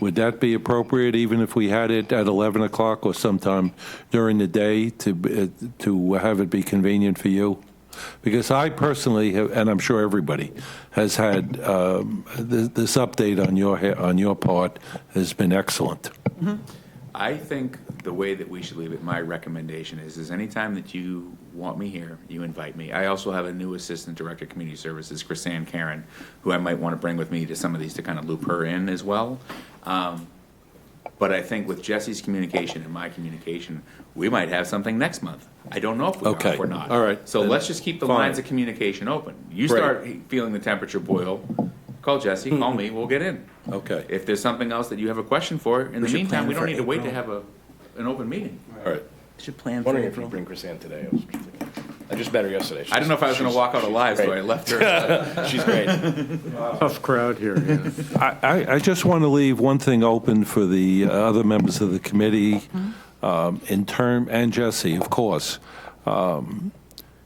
Would that be appropriate, even if we had it at 11 o'clock or sometime during the day to have it be convenient for you? Because I personally have, and I'm sure everybody has had, this update on your part has been excellent. I think the way that we should leave it, my recommendation is anytime that you want me here, you invite me. I also have a new Assistant Director of Community Services, Chrisanne Karen, who I might want to bring with me to some of these to kind of loop her in as well. But I think with Jesse's communication and my communication, we might have something next month. I don't know if we are, Okay. if we're not. All right. So Then let's just keep the fine. lines of communication open. You Great. start feeling the temperature boil, call Jesse, call me, we'll get in. Okay, If there's something else that you have a question for, in the should meantime, plan we don't for need to wait to April. have an open meeting. all right. Should plan for Wondering if you April. bring Chris Ann today. I just met her yesterday. I don't know if I was gonna walk out alive, so great. I left her. She's great. tough crowd here, yeah. I just want to leave one thing open for the other members of the committee, and Jesse, of course,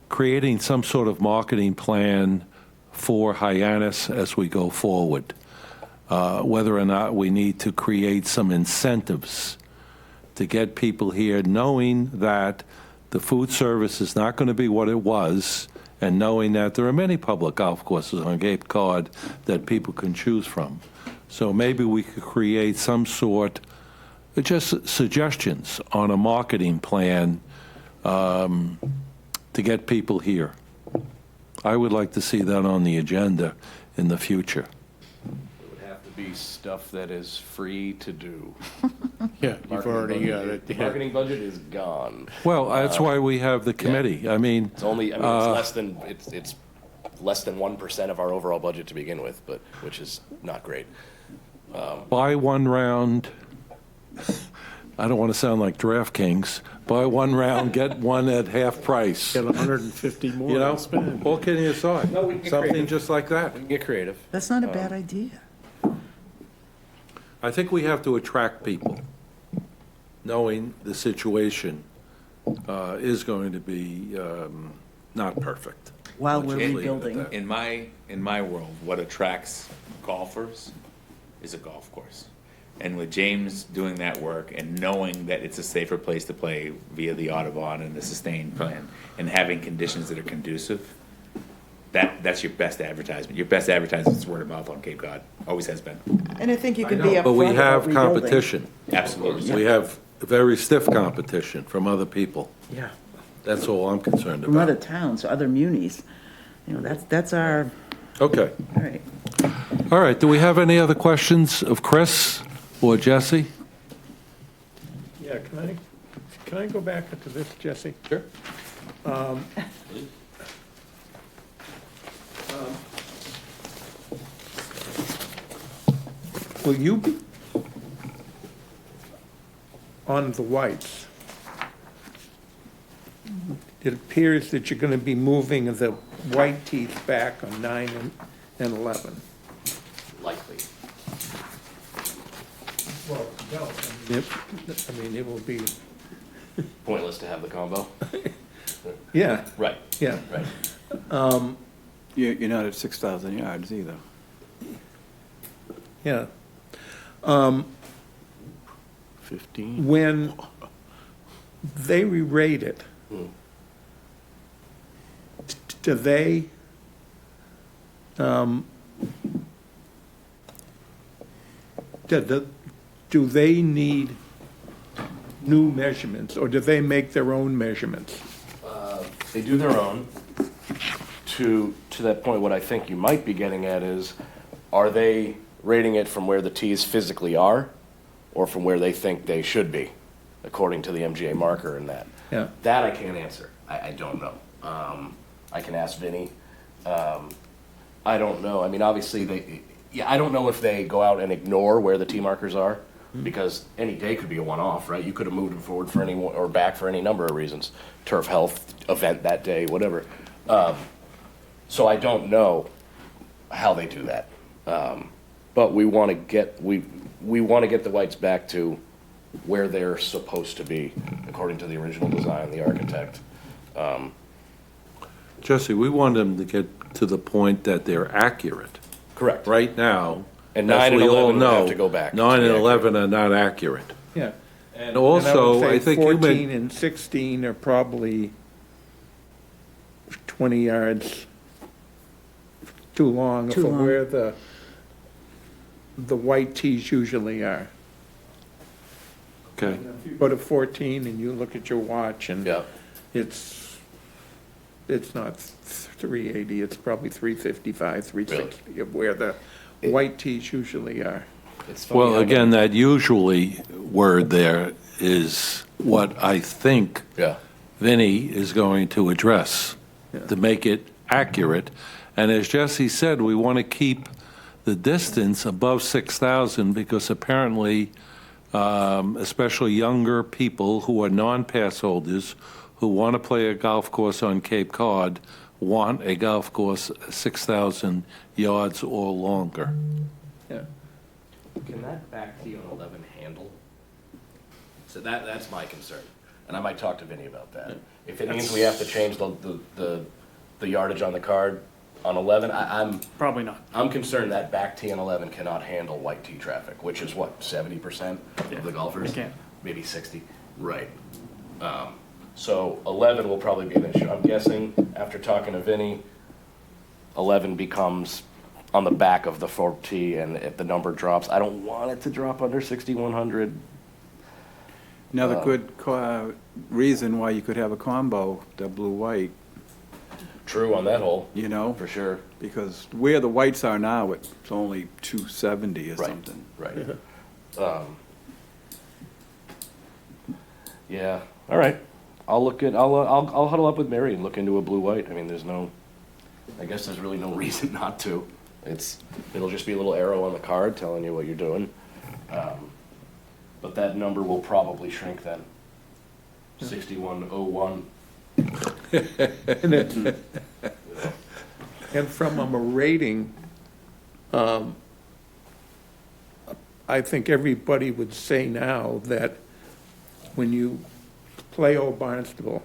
creating some sort of marketing plan for Hyannis as we go forward. Whether or not we need to create some incentives to get people here, knowing that the food service is not going to be what it was and knowing that there are many public golf courses on Cape Cod that people can choose from. So maybe we could create some sort, just suggestions on a marketing plan to get people here. I would like to see that on the agenda in the future. It would have to be stuff that is free to do. Yeah, you've already got it. The marketing budget is gone. Well, that's why we have the committee. I mean, It's only, it's less than 1% of our overall budget to begin with, but, which is not great. buy one round, I don't want to sound like DraftKings, buy one round, get one at half price. Get 150 more You know, to spend. all kidding aside, No, we can get something creative. just like that. We can get creative. That's not a bad idea. I think we have to attract people, knowing the situation is going to be not perfect. While we're Let's leave it at rebuilding. that. In my world, what attracts golfers is a golf course. And with James doing that work and knowing that it's a safer place to play via the Audubon and the sustained plan and having conditions that are conducive, that's your best advertisement. Your best advertisement is word of mouth on Cape Cod. Always has been. And I think you can be upfront But we about have rebuilding. competition. Absolutely. We have very stiff competition from other people. Yeah, That's all I'm concerned from other about. towns, other munis. You know, that's our, Okay. all right. All right, do we have any other questions of Chris or Jesse? Yeah, can I go back to this, Jesse? Sure. Will you be on the whites? It appears that you're going to be moving the white teeth back on 9 and 11. Likely. Well, no. I mean, it will be, Pointless to have the combo. yeah, Right, yeah. right. You're not at 6,000 yards either. Yeah. 15. When they re-rate it, do they, do they need new measurements, or do they make their own measurements? They do their own. To that point, what I think you might be getting at is, are they rating it from where the tees physically are, or from where they think they should be, according to the MGA marker and that? Yeah. That I can't answer. I don't know. I can ask Vinny. I don't know. I mean, obviously, I don't know if they go out and ignore where the tee markers are, because any day could be a one-off, right? You could have moved them forward for any, or back for any number of reasons. Turf health, event that day, whatever. So I don't know how they do that. But we want to get, we want to get the whites back to where they're supposed to be, according to the original design, the architect. Jesse, we want them to get to the point that they're accurate. Correct. Right now, And as 9 and we all 11 would have know, to go back. 9 and Yeah. 11 are not accurate. Yeah. And And also, would I say think you 14 meant, and 16 are probably 20 yards too long Too for long. where the white tees usually are. okay, If you go to 14 and you look at your watch and Yeah. it's not 380, it's probably 355, 360 of where the white tees usually are. It's funny well, how again, that usually word there is what I think Yeah. Vinny is going to address, to make it accurate. And as Jesse said, we want to keep the distance above 6,000 because apparently, especially younger people who are non-pass holders who want to play a golf course on Cape Cod want a golf course 6,000 yards or longer. Yeah. Can that back tee on 11 handle? So that's my concern, and I might talk to Vinny about that. If it means we have to change the yardage on the card on 11, Probably not. I'm concerned that back tee on 11 cannot handle white tee traffic, which is what, 70% Yeah, of the golfers? it can't. Maybe 60, right. So 11 will probably be an issue. I'm guessing, after talking to Vinny, 11 becomes on the back of the 4T, and if the number drops, I don't want it to drop under 6,100. Another good reason why you could have a combo, the blue-white, True on that hole, you know? for sure. Because where the whites are now, it's only 270 or Right. something. Right. Yeah, all right. I'll look at, I'll huddle up with Mary and look into a blue-white. I mean, I guess there's really no reason not to. It'll just be a little arrow on the card telling you what you're doing. But that number will probably shrink then. 6101. And from a rating, I think everybody would say now that when you play Old Barnstable,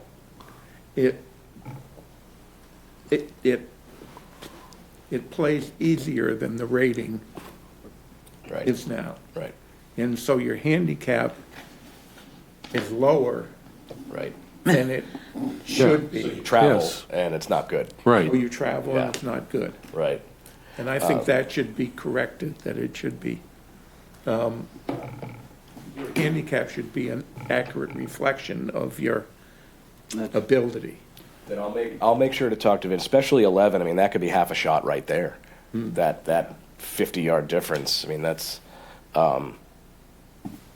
it plays easier than the rating Right. is now. Right. And so your handicap is lower Right. than it should So you be. travel, Yes. and it's not good. Right. Or you travel Yeah. and it's not good. Right. And I think that should be corrected, that it should be, your handicap should be an accurate reflection of your ability. Then I'll make sure to talk to Vince, especially 11. I mean, that could be half a shot right there. That 50-yard difference. I mean, that's.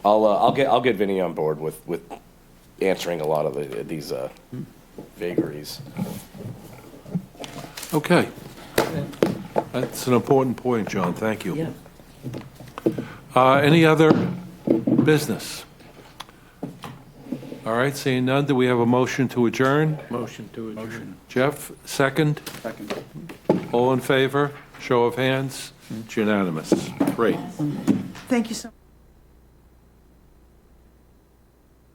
I'll get Vinny on board with answering a lot of these vagaries. Okay. That's an important point, John. Thank you. Yeah. Any other business? All right, seeing none, do we have a motion to adjourn? Motion to adjourn. Jeff, second? Second. All in favor? Show of hands? It's unanimous. Great. Thank you so much.